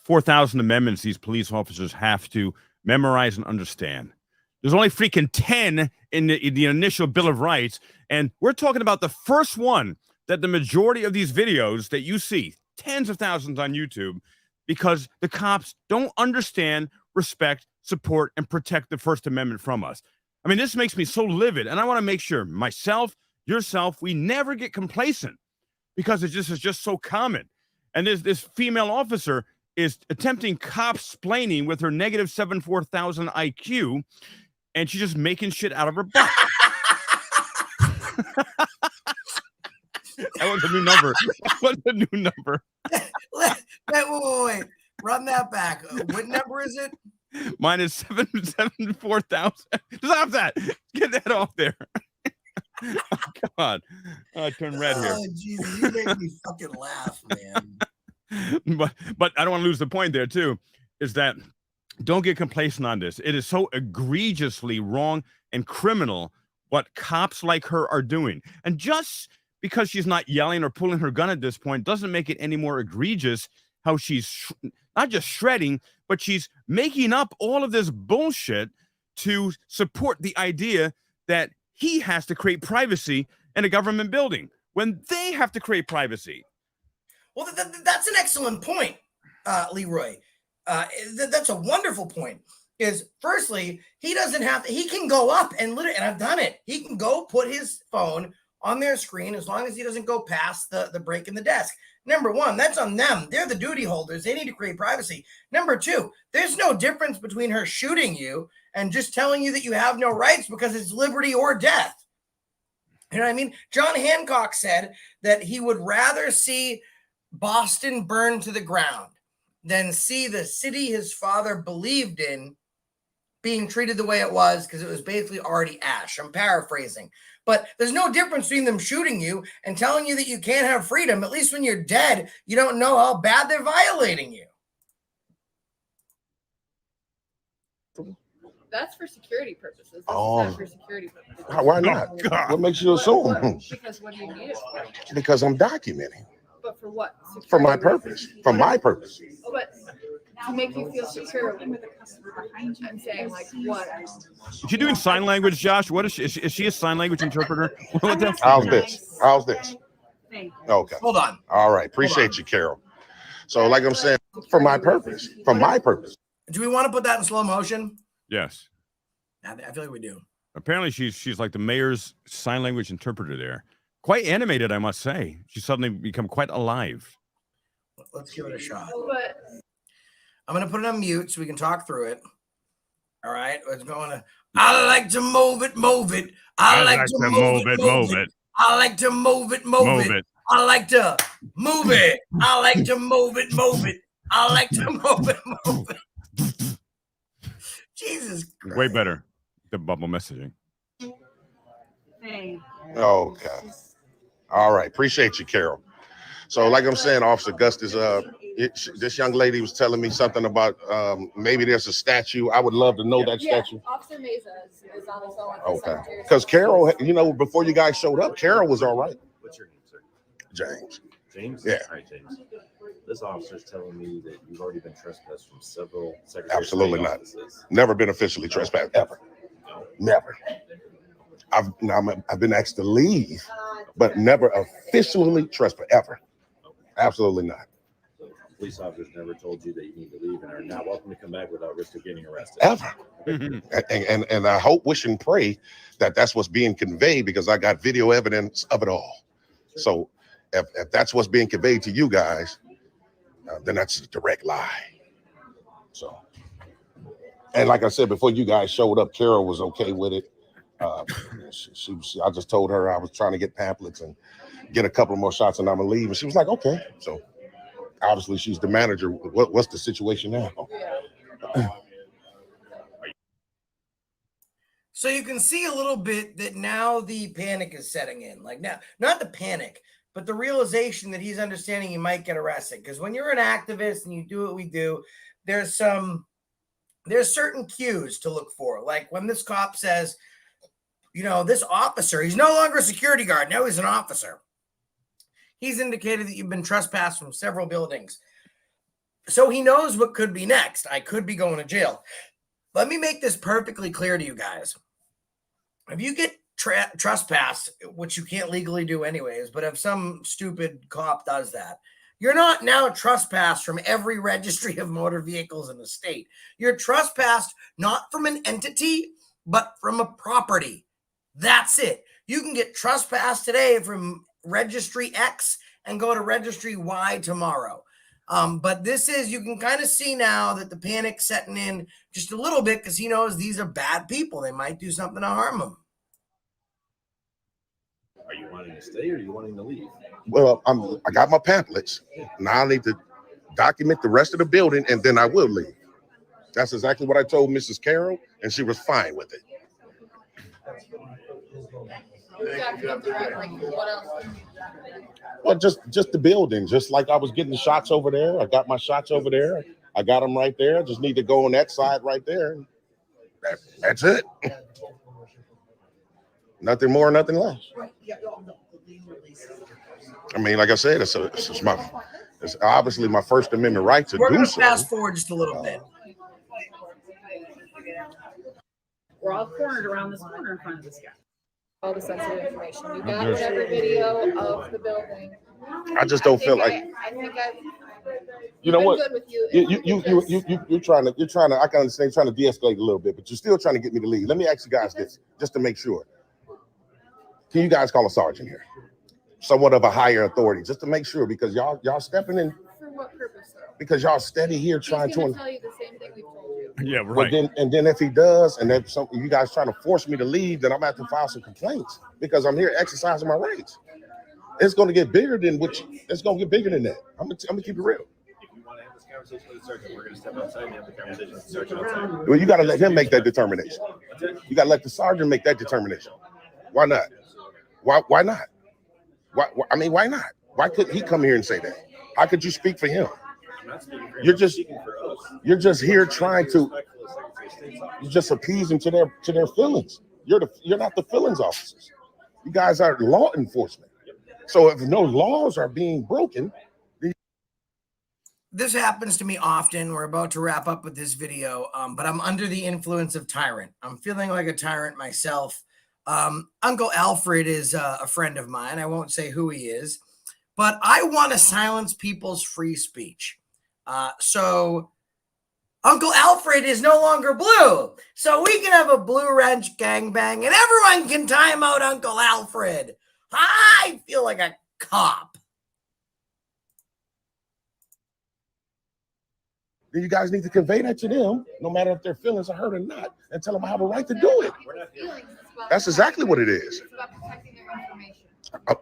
4,000 amendments these police officers have to memorize and understand. There's only freaking 10 in the initial Bill of Rights. And we're talking about the first one that the majority of these videos that you see, tens of thousands on YouTube, because the cops don't understand respect, support, and protect the First Amendment from us. I mean, this makes me so livid, and I want to make sure myself, yourself, we never get complacent because it is just so common. And this female officer is attempting cop-splaining with her negative 74,000 IQ, and she's just making shit out of her butt. That was a new number. That was a new number. Wait. Run that back. What number is it? Mine is 774,000. Stop that. Get that off there. Oh, God. I turned red here. Oh, Jesus. You make me fucking laugh, man. But I don't want to lose the point there, too, is that don't get complacent on this. It is so egregiously wrong and criminal what cops like her are doing. And just because she's not yelling or pulling her gun at this point doesn't make it any more egregious how she's not just shredding, but she's making up all of this bullshit to support the idea that he has to create privacy in a government building when they have to create privacy. Well, that's an excellent point, Leroy. That's a wonderful point. Is firstly, he doesn't have to, he can go up and literally, and I've done it. He can go put his phone on their screen as long as he doesn't go past the break in the desk. Number one, that's on them. They're the duty holders. They need to create privacy. Number two, there's no difference between her shooting you and just telling you that you have no rights because it's liberty or death. You know what I mean? John Hancock said that he would rather see Boston burned to the ground than see the city his father believed in being treated the way it was because it was basically already ash. I'm paraphrasing. But there's no difference between them shooting you and telling you that you can't have freedom. At least when you're dead, you don't know how bad they're violating you. That's for security purposes. This is not for security purposes. Why not? What makes you assume? Because what do you need it for? Because I'm documenting. But for what? Security For my purpose. For my purpose. Oh, but to make you feel secure. I'm saying, like, what? Is she doing sign language, Josh? What is she? Is she a sign language interpreter? How's this? How's this? Okay. Hold on. All right. Appreciate you, Carol. So, like I'm saying, for my purpose. For my purpose. Do we want to put that in slow motion? Yes. I feel like we do. Apparently, she's like the mayor's sign language interpreter there. Quite animated, I must say. She's suddenly become quite alive. Let's give it a shot. But I'm going to put it on mute so we can talk through it. All right. It's going to, I like to move it, move it. I like to move it, move it. I like to move it, move it. I like to move it. I like to move it, move it. I like to move it, move it. Jesus Christ. Way better. The bubble messaging. Hey. Okay. All right. Appreciate you, Carol. So, like I'm saying, Officer Gustis, this young lady was telling me something about maybe there's a statue. I would love to know that statue. Officer Mesa is on the phone. Okay. Because Carol, before you guys showed up, Carol was all right. What's your name, sir? James. James? Yeah. All right, James. This officer's telling me that you've already been trespassed from several secretaries. Absolutely of state not. offices. Never been officially trespassed, ever. No. Never. I've been asked to leave, but never officially trespassed, ever. Absolutely not. So police officers never told you that you need to leave and are not welcome to come back without risk of getting arrested. Ever. And I hope, wish, and pray that that's what's being conveyed because I got video evidence of it all. So if that's what's being conveyed to you guys, then that's a direct lie. So, and like I said, before you guys showed up, Carol was okay with it. I just told her I was trying to get pamphlets and get a couple more shots and I'm gonna leave. And she was like, okay. So obviously she's the manager. What's the situation now? So you can see a little bit that now the panic is setting in. Like now, not the panic, but the realization that he's understanding he might get arrested. Because when you're an activist and you do what we do, there's certain cues to look for. Like when this cop says, this officer, he's no longer a security guard. Now he's an officer. He's indicated that you've been trespassed from several buildings. So he knows what could be next. I could be going to jail. Let me make this perfectly clear to you guys. If you get trespassed, which you can't legally do anyways, but if some stupid cop does that, You're not now trespassed from every registry of motor vehicles in the state. You're trespassed not from an entity, but from a property. That's it. You can get trespassed today from registry X and go to registry Y tomorrow. But this is, you can kind of see now that the panic's setting in just a little bit because he knows these are bad people. They might do something to harm him. Are you wanting to stay or are you wanting to leave? Well, I got my pamphlets. Now I need to document the rest of the building and then I will leave. That's exactly what I told Mrs. Carroll, and she was fine with it. Well, just the building, just like I was getting the shots over there. I got my shots over there. I got them right there. Just need to go on that side right there. That's it. Nothing more, nothing less. I mean, like I said, it's obviously my First Amendment right to do so. We're going to fast forward just a little bit. We're all cornered around this corner in front of this guy. All the sensitive information. You got whatever video of the building. I just don't feel like. I think I've. You know what? Good with you. You're trying to. I can understand trying to de-escalate a little bit, but you're still trying to get me to leave. Let me ask you guys this, just to make sure. Can you guys call a sergeant here? Somewhat of a higher authority, just to make sure, because y'all stepping in. For what purpose, though? Because y'all steady here trying to. Tell you the same thing we've told you. Yeah, right. And then if he does, and if something you guys trying to force me to leave, then I'm gonna have to file some complaints because I'm here exercising my rights. It's gonna get bigger than it's gonna get bigger than that. I'm gonna keep it real. If you want to have this conversation with the sergeant, we're going to step outside and have the conversation with the sergeant outside. Well, you got to let him make that determination. You got to let the sergeant make that determination. Why not? Why not? I mean, why not? Why couldn't he come here and say that? How could you speak for him? You're just here trying to. You're just appeasing to their feelings. You're not the feelings officers. You guys are law enforcement. So if no laws are being broken. This happens to me often. We're about to wrap up with this video, but I'm under the influence of tyrant. I'm feeling like a tyrant myself. Uncle Alfred is a friend of mine. I won't say who he is, but I want to silence people's free speech. So Uncle Alfred is no longer blue. So we can have a blue wrench gangbang and everyone can time out Uncle Alfred. I feel like a cop. Then you guys need to convey that to them, no matter if their feelings are hurt or not, and tell them I have a right to do it. That's exactly what it is. It's about protecting their information.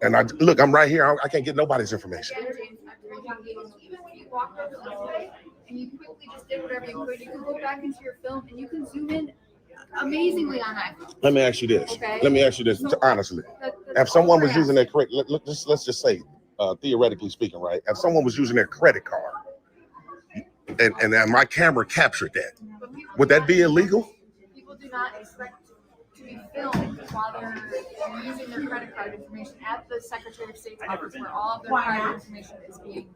And I'm right here. I can't get nobody's information. Even when you walked over the way and you quickly just did whatever you could, you can go back into your film and you can zoom in amazingly on iPhone. Let me ask you this. Okay. Let me ask you this honestly. If someone was using their credit, let's just say, theoretically speaking, right? If someone was using their credit card, and my camera captured that, would that be illegal? People do not expect to be filmed while they're using their credit card information at the Secretary of State's office, where all of their private information is being.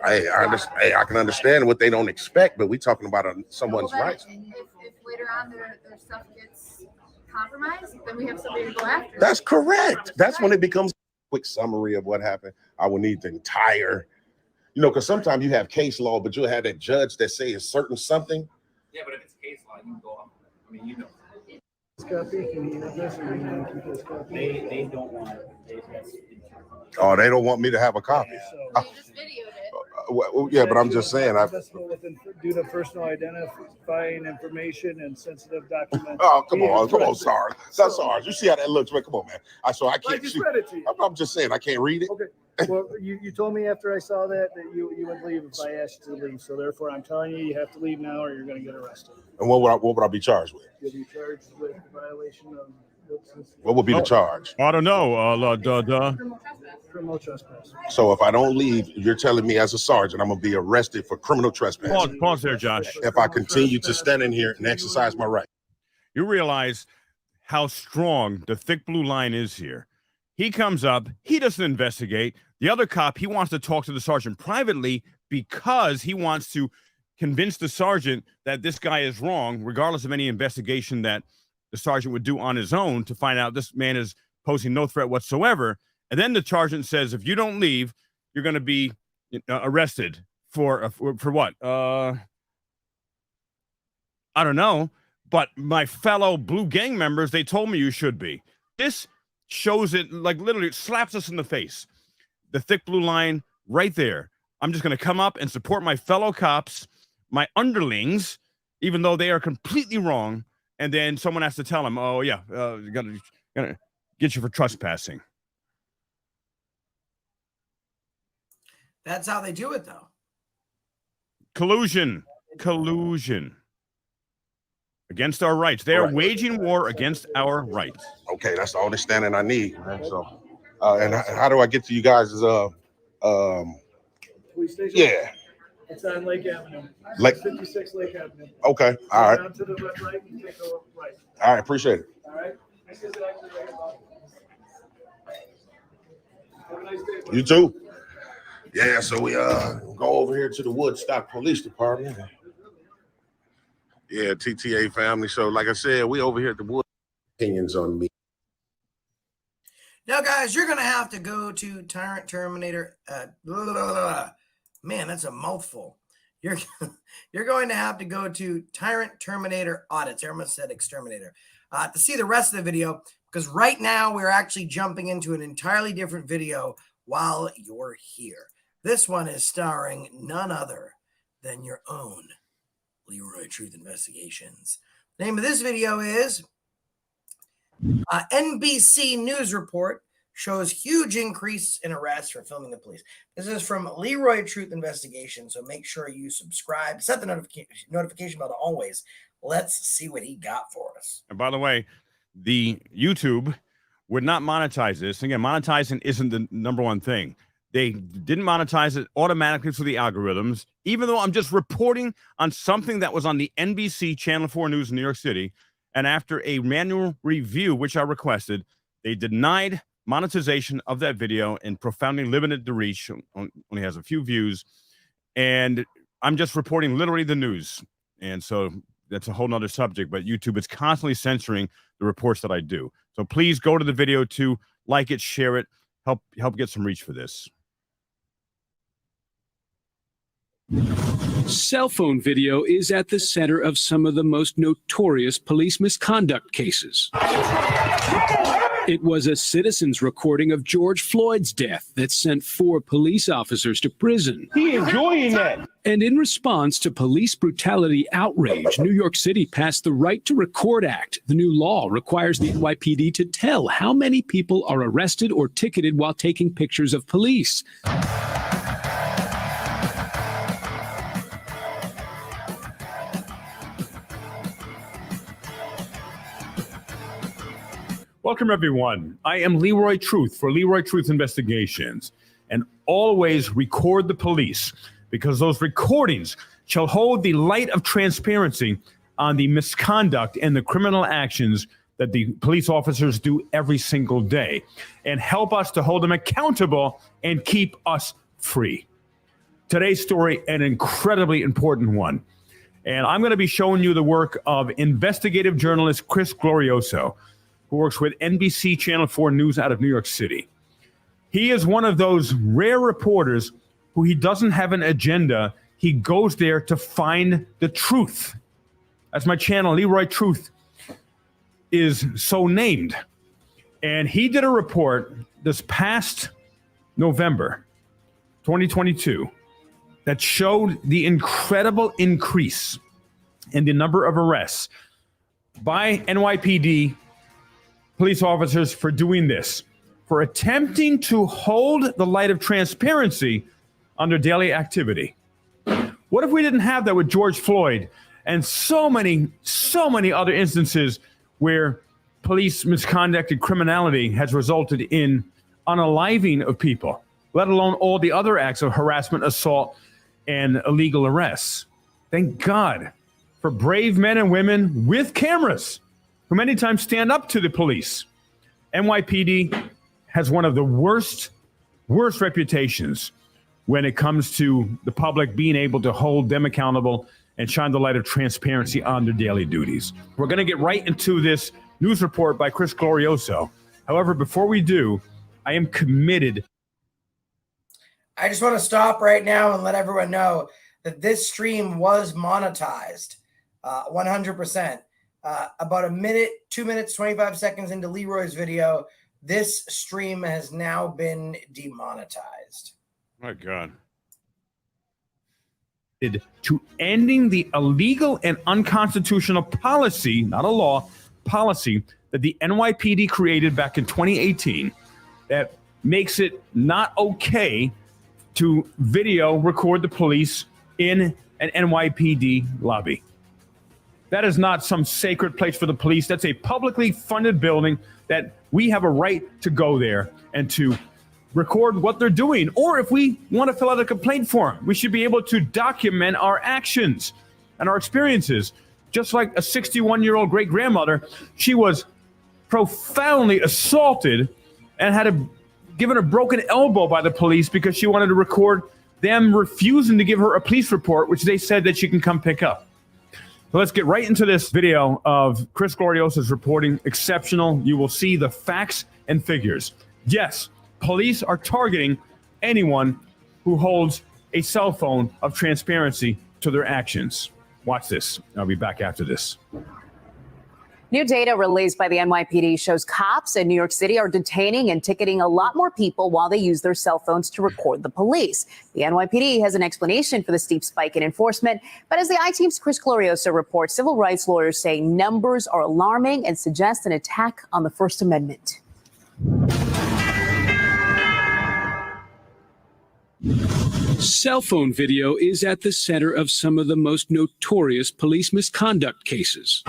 I can understand what they don't expect, but we're talking about someone's rights. If later on their stuff gets compromised, then we have somebody to go after. That's correct. That's when it becomes a quick summary of what happened. I would need the entire. Because sometimes you have case law, but you'll have that judge that say a certain something. Yeah, but if it's case law, you can go off. I mean, They don't want it. Oh, they don't want me to have a copy. You just videoed it. Yeah, but I'm just saying. Due to personal identifying information and sensitive documents. Oh, come on, Sarge. That's Sarge. You see how that looks, man? Come on, man. I can't see. Read it to you. I'm just saying I can't read it. Okay. Well, you told me after I saw that you would leave if I asked you to leave. So therefore, I'm telling you, you have to leave now, or you're going to get arrested. And what would I be charged with? You'll be charged with violation of. What would be the charge? I don't know. Criminal trespass. So if I don't leave, you're telling me as a sergeant, I'm going to be arrested for criminal trespass. Pause there, Josh. If I continue to stand in here and exercise my right. You realize how strong the thick blue line is here. He comes up, he doesn't investigate. The other cop, he wants to talk to the sergeant privately because he wants to convince the sergeant that this guy is wrong, regardless of any investigation that the sergeant would do on his own to find out this man is posing no threat whatsoever. And then the sergeant says, if you don't leave, you're going to be, arrested for what? I don't know. But my fellow blue gang members, they told me you should be. This shows it, like literally slaps us in the face. The thick blue line right there. I'm just going to come up and support my fellow cops, my underlings, even though they are completely wrong. And then someone has to tell them, oh, yeah, gotta get you for trespassing. That's how they do it, though. Collusion. Against our rights. They are waging war against our rights. Okay, that's the understanding I need, man. So, and how do I get to you guys? Police station? Yeah. It's on Lake Avenue. Lake 56 Lake Avenue. Okay, all right. Down to the right, you take a right. All right, appreciate it. All right. Have a nice day. You too. Yeah, so we go over here to the Woodstock Police Department. Yeah, TTA family. So, like I said, we over here at the Wood. Opinions on me. Now, guys, you're going to have to go to Tyrant Terminator. Man, that's a mouthful. You're going to have to go to Tyrant Terminator Audits. I almost said Exterminator. To see the rest of the video, because right now we're actually jumping into an entirely different video while you're here. This one is starring none other than your own Leroy Truth Investigations. The name of this video is NBC News Report shows huge increase in arrests for filming the police. This is from Leroy Truth Investigation, so make sure you subscribe. Set the notification bell to always. Let's see what he got for us. And by the way, the YouTube would not monetize this. Again, monetizing isn't the number one thing. They didn't monetize it automatically through the algorithms, even though I'm just reporting on something that was on the NBC Channel 4 News in New York City. And after a manual review, which I requested, they denied monetization of that video and profoundly limited the reach. Only has a few views. And I'm just reporting literally the news. And so that's a whole nother subject, but YouTube is constantly censoring the reports that I do. So please go to the video to like it, share it, help get some reach for this. Cell phone video is at the center of some of the most notorious police misconduct cases. It was a citizen's recording of George Floyd's death that sent 4 police officers to prison. He enjoying that. And in response to police brutality outrage, New York City passed the Right to Record Act. The new law requires the NYPD to tell how many people are arrested or ticketed while taking pictures of police. Welcome, everyone. I am Leroy Truth for Leroy Truth Investigations, and always record the police, because those recordings shall hold the light of transparency on the misconduct and the criminal actions that the police officers do every single day, and help us to hold them accountable and keep us free. Today's story, an incredibly important one, and I'm going to be showing you the work of investigative journalist Chris Glorioso, who works with NBC Channel 4 News out of New York City. He is one of those rare reporters who he doesn't have an agenda. He goes there to find the truth. That's my channel, Leroy Truth is so named. And he did a report this past November 2022 that showed the incredible increase in the number of arrests by NYPD police officers for doing this, for attempting to hold the light of transparency under daily activity. What if we didn't have that with George Floyd and so many other instances where police misconduct and criminality has resulted in unaliving of people, let alone all the other acts of harassment, assault, and illegal arrests? Thank God for brave men and women with cameras who many times stand up to the police. NYPD has one of the worst reputations when it comes to the public being able to hold them accountable and shine the light of transparency on their daily duties. We're going to get right into this news report by Chris Glorioso. However, before we do, I am committed. I just want to stop right now and let everyone know that this stream was monetized 100%. About 2 minutes, 25 seconds into Leroy's video, this stream has now been demonetized. My God. To ending the illegal and unconstitutional policy, not a law, policy that the NYPD created back in 2018 that makes it not okay to video record the police in an NYPD lobby. That is not some sacred place for the police. That's a publicly funded building that we have a right to go there and to record what they're doing. Or if we want to fill out a complaint form, we should be able to document our actions and our experiences. Just like a 61-year-old great-grandmother, she was profoundly assaulted and had given a broken elbow by the police because she wanted to record them refusing to give her a police report, which they said that she can come pick up. So let's get right into this video of Chris Glorioso's reporting. Exceptional. You will see the facts and figures. Yes, police are targeting anyone who holds a cell phone of transparency to their actions. Watch this. I'll be back after this. New data released by the NYPD shows cops in New York City are detaining and ticketing a lot more people while they use their cell phones to record the police. The NYPD has an explanation for the steep spike in enforcement, but as the I-Team's Chris Glorioso reports, civil rights lawyers say numbers are alarming and suggest an attack on the First Amendment. Cell phone video is at the center of some of the most notorious police misconduct cases.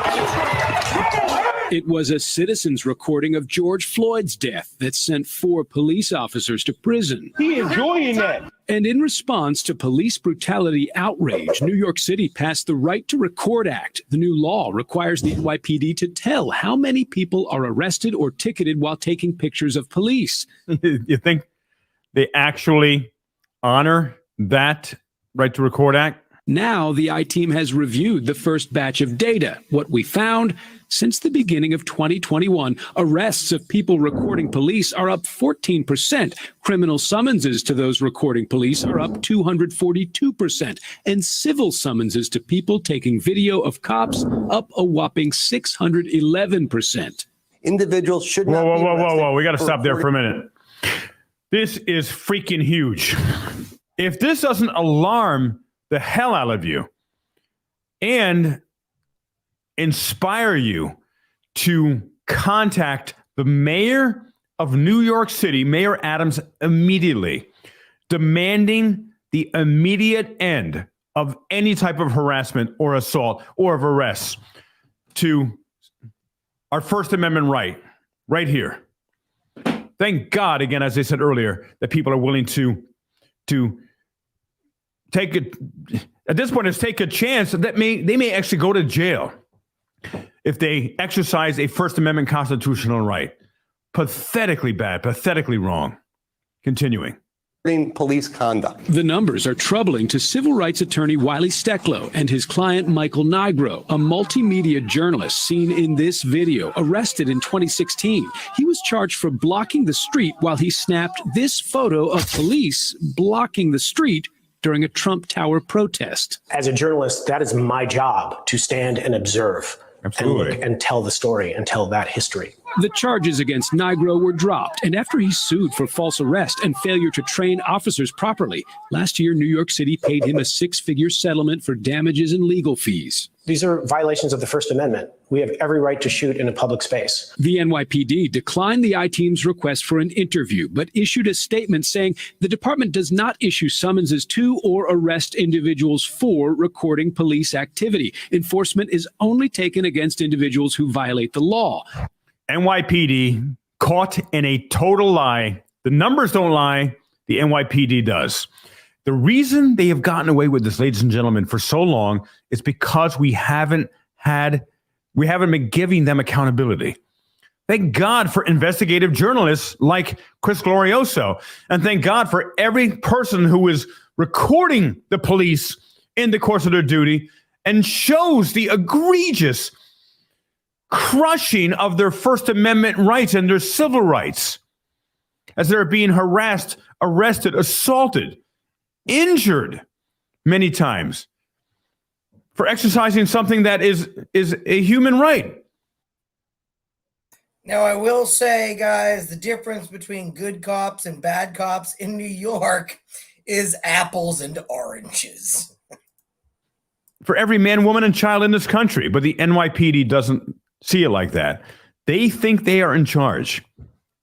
It was a citizen's recording of George Floyd's death that sent 4 police officers to prison. He enjoying that. And in response to police brutality outrage, New York City passed the Right to Record Act. The new law requires the NYPD to tell how many people are arrested or ticketed while taking pictures of police. You think they actually honor that Right to Record Act? Now, the I-Team has reviewed the first batch of data. What we found, since the beginning of 2021, arrests of people recording police are up 14%. Criminal summonses to those recording police are up 242%. And civil summonses to people taking video of cops up a whopping 611%. Individuals should not be Whoa. We got to stop there for a minute. This is freaking huge. If this doesn't alarm the hell out of you and inspire you to contact the mayor of New York City, Mayor Adams, immediately, demanding the immediate end of any type of harassment or assault or of arrests to our First Amendment right here. Thank God, again, as I said earlier, that people are willing to take it. At this point, it's take a chance that they may actually go to jail if they exercise a First Amendment constitutional right. Pathetically bad, pathetically wrong. Continuing. Police conduct. The numbers are troubling to civil rights attorney Wiley Stecklow and his client Michael Nigro, a multimedia journalist seen in this video, arrested in 2016. He was charged for blocking the street while he snapped this photo of police blocking the street during a Trump Tower protest. As a journalist, that is my job, to stand and observe. Absolutely. And look and tell the story and tell that history. The charges against Nigro were dropped, and after he sued for false arrest and failure to train officers properly, last year New York City paid him a 6-figure settlement for damages and legal fees. These are violations of the First Amendment. We have every right to shoot in a public space. The NYPD declined the I-Team's request for an interview, but issued a statement saying the department does not issue summonses to or arrest individuals for recording police activity. Enforcement is only taken against individuals who violate the law. NYPD caught in a total lie. The numbers don't lie. The NYPD does. The reason they have gotten away with this, ladies and gentlemen, for so long is because we haven't been giving them accountability. Thank God for investigative journalists like Chris Glorioso. And thank God for every person who is recording the police in the course of their duty and shows the egregious crushing of their First Amendment rights and their civil rights. as they're being harassed, arrested, assaulted, injured many times for exercising something that is a human right. Now, I will say, guys, the difference between good cops and bad cops in New York is apples and oranges. For every man, woman, and child in this country, but the NYPD doesn't see it like that. They think they are in charge.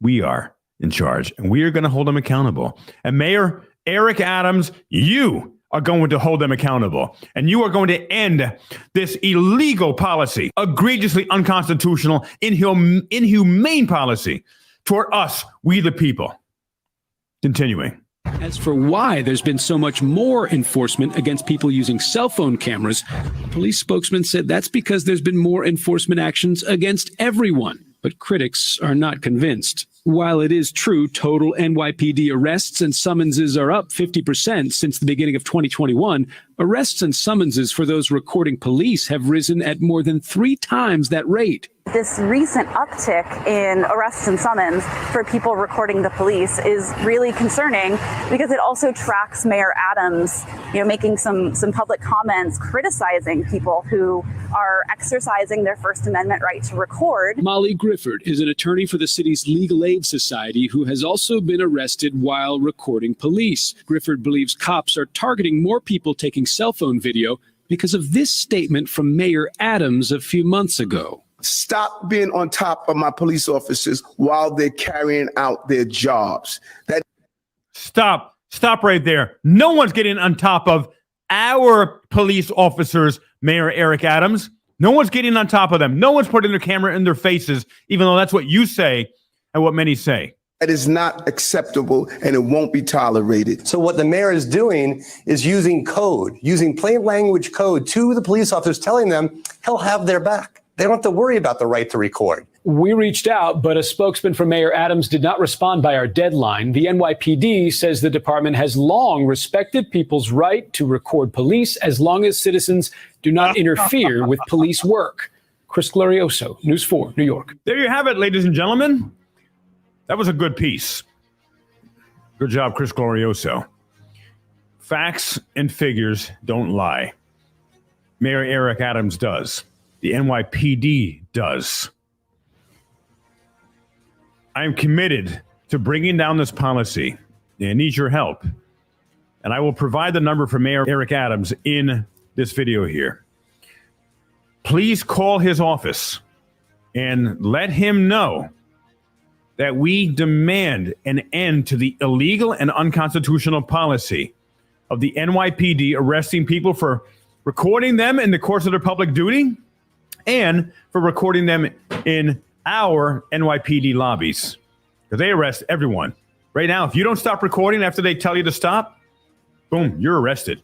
We are in charge, and we are going to hold them accountable. And Mayor Eric Adams, you are going to hold them accountable, and you are going to end this illegal policy, egregiously unconstitutional, inhumane policy toward us, we the people. Continuing. As for why there's been so much more enforcement against people using cell phone cameras, a police spokesman said that's because there's been more enforcement actions against everyone. But critics are not convinced. While it is true total NYPD arrests and summonses are up 50% since the beginning of 2021, arrests and summonses for those recording police have risen at more than 3 times that rate. This recent uptick in arrests and summons for people recording the police is really concerning because it also tracks Mayor Adams, making some public comments criticizing people who are exercising their First Amendment right to record. Molly Grifford is an attorney for the city's Legal Aid Society who has also been arrested while recording police. Grifford believes cops are targeting more people taking cell phone video because of this statement from Mayor Adams a few months ago. Stop being on top of my police officers while they're carrying out their jobs. Stop right there. No one's getting on top of our police officers, Mayor Eric Adams. No one's getting on top of them. No one's putting their camera in their faces, even though that's what you say and what many say. That is not acceptable, and it won't be tolerated. So what the mayor is doing is using plain language code to the police officers, telling them he'll have their back. They don't have to worry about the right to record. We reached out, but a spokesman for Mayor Adams did not respond by our deadline. The NYPD says the department has long respected people's right to record police as long as citizens do not interfere with police work. Chris Glorioso, News 4, New York. There you have it, ladies and gentlemen. That was a good piece. Good job, Chris Glorioso. Facts and figures don't lie. Mayor Eric Adams does. The NYPD does. I am committed to bringing down this policy. I need your help. And I will provide the number for Mayor Eric Adams in this video here. Please call his office and let him know that we demand an end to the illegal and unconstitutional policy of the NYPD arresting people for recording them in the course of their public duty and for recording them in our NYPD lobbies. Because they arrest everyone. Right now, if you don't stop recording after they tell you to stop, boom, you're arrested.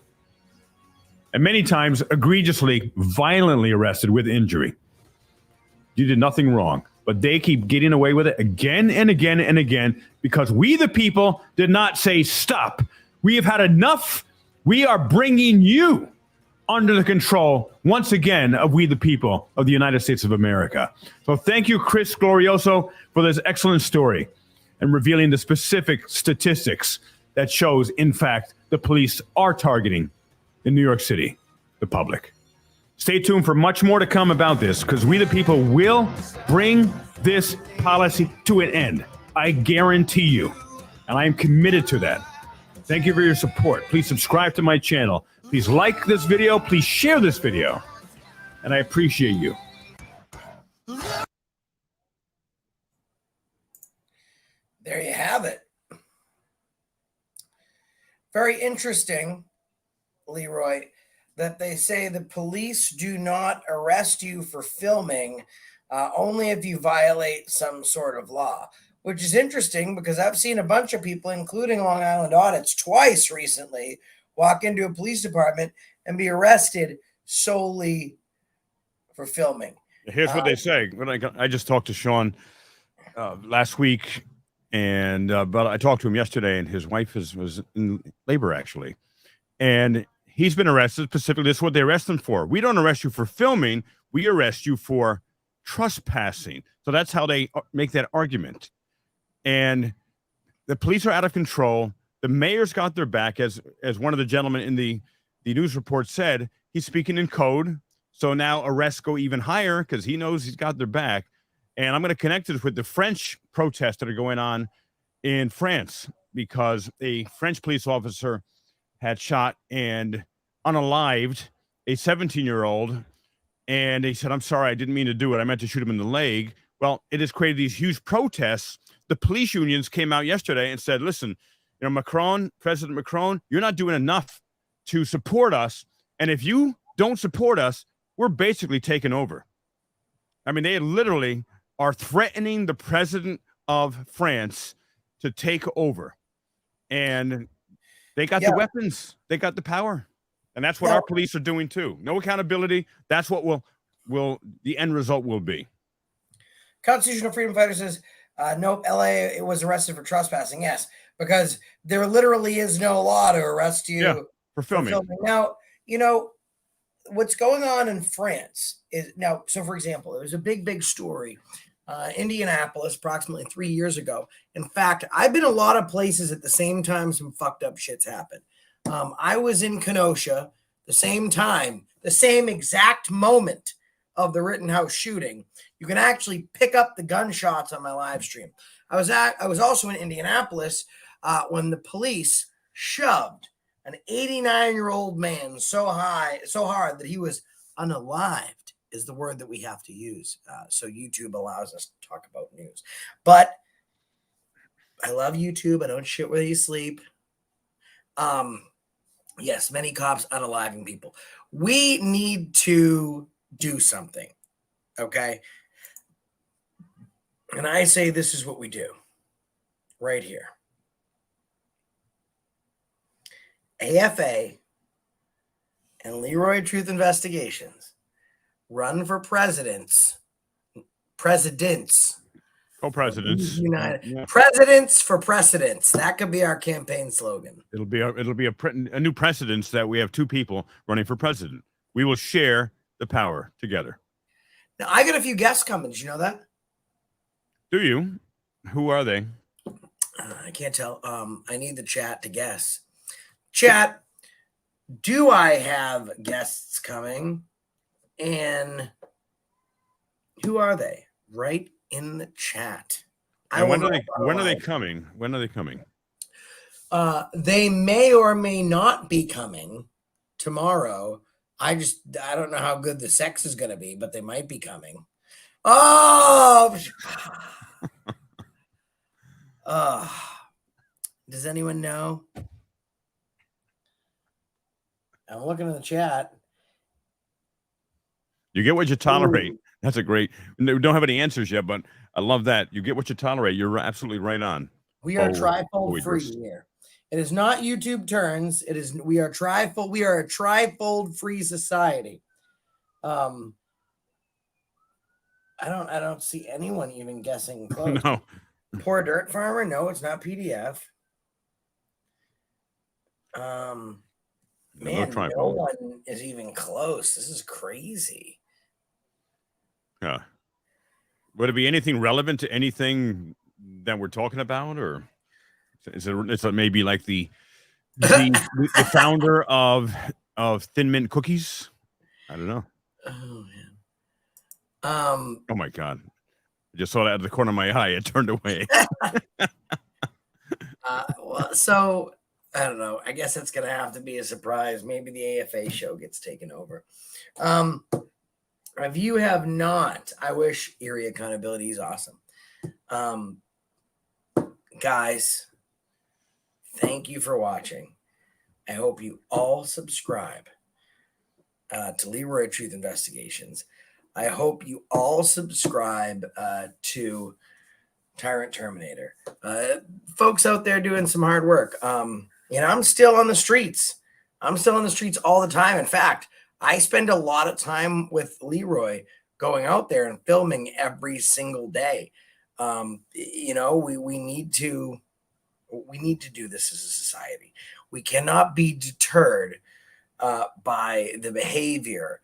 And many times, egregiously, violently arrested with injury. You did nothing wrong. But they keep getting away with it again and again and again because we, the people, did not say stop. We have had enough. We are bringing you under the control, once again, of we, the people of the United States of America. So thank you, Chris Glorioso, for this excellent story and revealing the specific statistics that shows, in fact, the police are targeting in New York City, the public. Stay tuned for much more to come about this, because we, the people, will bring this policy to an end. I guarantee you. And I am committed to that. Thank you for your support. Please subscribe to my channel. Please like this video. Please share this video. And I appreciate you. There you have it. Very interesting, Leroy, that they say the police do not arrest you for filming only if you violate some sort of law, which is interesting because I've seen a bunch of people, including Long Island audits, twice recently, walk into a police department and be arrested solely for filming. Here's what they say. When I just talked to Sean last week, and but I talked to him yesterday, and his wife was in labor, actually. And he's been arrested specifically. This is what they arrest him for. We don't arrest you for filming. We arrest you for trespassing. So that's how they make that argument. And the police are out of control. The mayor's got their back, as one of the gentlemen in the news report said. He's speaking in code. So now arrests go even higher because he knows he's got their back. And I'm going to connect this with the French protests that are going on in France, because a French police officer had shot and unalived a 17-year-old. And he said, "I'm sorry, I didn't mean to do it. I meant to shoot him in the leg." Well, it has created these huge protests. The police unions came out yesterday and said, "Listen, President Macron, you're not doing enough to support us. And if you don't support us, we're basically taking over." I mean, they literally are threatening the president of France to take over. And they got the weapons. They got the power. And that's what our police are doing too. No accountability. That's what the end result will be. Constitutional Freedom Fighter says, nope, LA was arrested for trespassing. Yes, because there literally is no law to arrest you for filming. Now, what's going on in France is now, so for example, it was a big story. Indianapolis, approximately 3 years ago. In fact, I've been a lot of places at the same time some fucked up shits happen. I was in Kenosha the same time, the same exact moment of the Rittenhouse shooting. You can actually pick up the gunshots on my live stream. I was also in Indianapolis when the police shoved an 89-year-old man so hard that he was unalived, is the word that we have to use. So YouTube allows us to talk about news. But I love YouTube. I don't shit where you sleep. Yes, many cops unaliving people. We need to do something, okay? And I say this is what we do right here. AFA and Leroy Truth Investigations run for presidents. Co-presidents. United. Yeah. Presidents for precedents. That could be our campaign slogan. It'll be a new precedence that we have two people running for president. We will share the power together. Now, I got a few guests coming. Did you know that? Do you? Who are they? I can't tell. I need the chat to guess. Chat, do I have guests coming? And who are they? Right in the chat. When are they coming? When are they coming? They may or may not be coming tomorrow. I don't know how good the sex is going to be, but they might be coming. Oh, does anyone know? I'm looking in the chat. You get what you tolerate. Ooh. That's a great. We don't have any answers yet, but I love that. You get what you tolerate. You're absolutely right on. We are trifold free here. It is not YouTube turns. It is we are trifold. We are a trifold free society. I don't see anyone even guessing close. No. Poor Dirt Farmer. No, it's not PDF. Man, no one is even close. This is crazy. Yeah. Would it be anything relevant to anything that we're talking about, or is it maybe like the founder of Thin Mint Cookies? I don't know. Oh man. Oh my God. I just saw that out of the corner of my eye. It turned away. Well, so I don't know. I guess it's gonna have to be a surprise. Maybe the AFA show gets taken over. If you have not, I wish Erie Accountability is awesome. Guys, thank you for watching. I hope you all subscribe to Leroy Truth Investigations. I hope you all subscribe to Tyrant Terminator. Folks out there doing some hard work. I'm still on the streets. I'm still on the streets all the time. In fact, I spend a lot of time with Leroy going out there and filming every single day. We need to do this as a society. We cannot be deterred by the behavior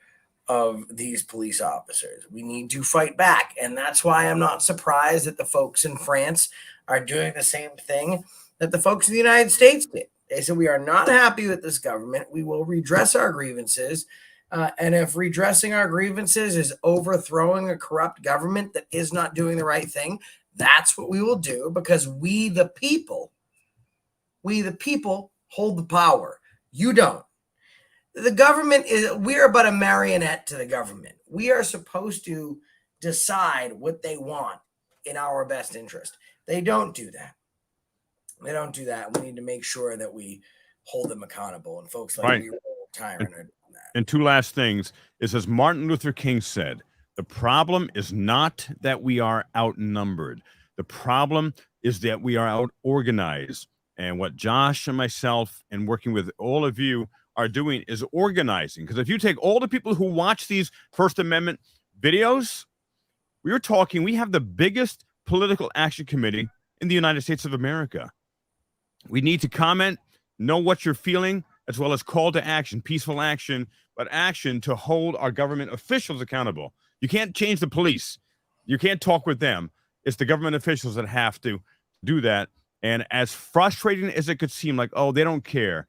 of these police officers. We need to fight back. And that's why I'm not surprised that the folks in France are doing the same thing. that the folks in the United States did. They said, we are not happy with this government. We will redress our grievances. And if redressing our grievances is overthrowing a corrupt government that is not doing the right thing, that's what we will do, because we the people hold the power. You don't. The government we're but a marionette to the government. We are supposed to decide what they want in our best interest. They don't do that. We need to make sure that we hold them accountable. And folks like me, Tyron, and two last things is, as Martin Luther King said, the problem is not that we are outnumbered. The problem is that we are out organized. And what Josh and myself and working with all of you are doing is organizing. Because if you take all the people who watch these First Amendment videos, we have the biggest political action committee in the United States of America. We need to comment, know what you're feeling, as well as call to action, peaceful action, but action to hold our government officials accountable. You can't change the police. You can't talk with them. It's the government officials that have to do that. And as frustrating as it could seem, like, oh, they don't care.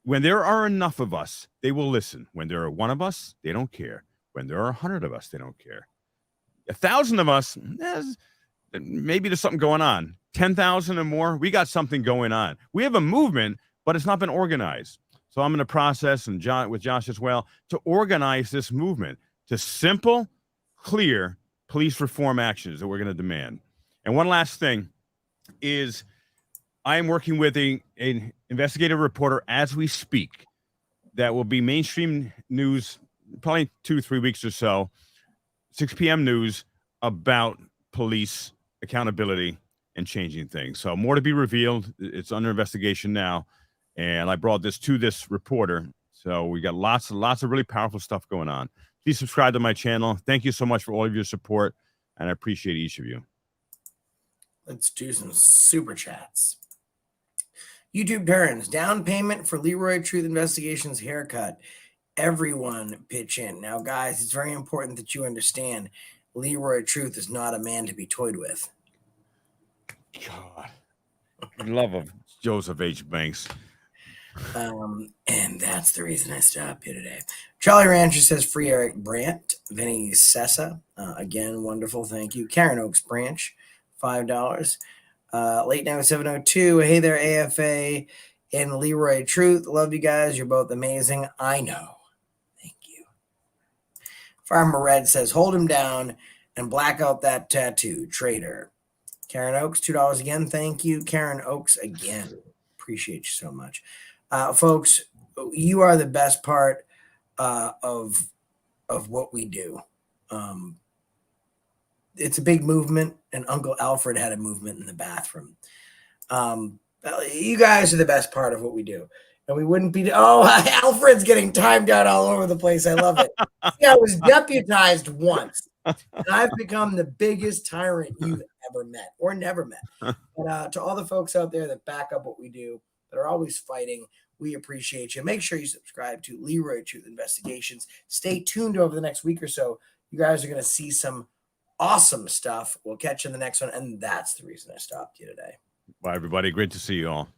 When there are enough of us, they will listen. When there are one of us, they don't care. When there are 100 of us, they don't care. 1,000 of us, maybe there's something going on. 10,000 or more, we got something going on. We have a movement, but it's not been organized. So I'm in the process, and with Josh as well, to organize this movement to simple, clear police reform actions that we're going to demand. And one last thing is, I am working with an investigative reporter as we speak that will be mainstream news, probably 2-3 weeks or so, 6 p.m. news about police accountability and changing things. So more to be revealed. It's under investigation now. And I brought this to this reporter. So we got lots of really powerful stuff going on. Please subscribe to my channel. Thank you so much for all of your support, and I appreciate each of you. Let's do some super chats. YouTube turns, down payment for Leroy Truth Investigations haircut. Everyone pitch in. Now, guys, it's very important that you understand Leroy Truth is not a man to be toyed with. God, love of Joseph H. Banks. And that's the reason I stopped here today. Charlie Rancher says free Eric Brandt. Vinny Sessa, again, wonderful. Thank you. Karen Oaks Branch, $5. Late Night 702. Hey there, AFA and Leroy Truth. Love you guys. You're both amazing. I know. Thank you. Farmer Red says hold him down and black out that tattoo. Traitor. Karen Oaks, $2 again. Thank you. Karen Oaks again. Appreciate you so much. Folks, you are the best part of what we do. It's a big movement, and Uncle Alfred had a movement in the bathroom. You guys are the best part of what we do. And we wouldn't be... Oh, Alfred's getting timed out all over the place. I love it. See, I was deputized once. And I've become the biggest tyrant you've ever met or never met. But to all the folks out there that back up what we do, that are always fighting, we appreciate you. Make sure you subscribe to Leroy Truth Investigations. Stay tuned over the next week or so. You guys are going to see some awesome stuff. We'll catch you in the next one. And that's the reason I stopped you today. Bye, everybody. Great to see you all.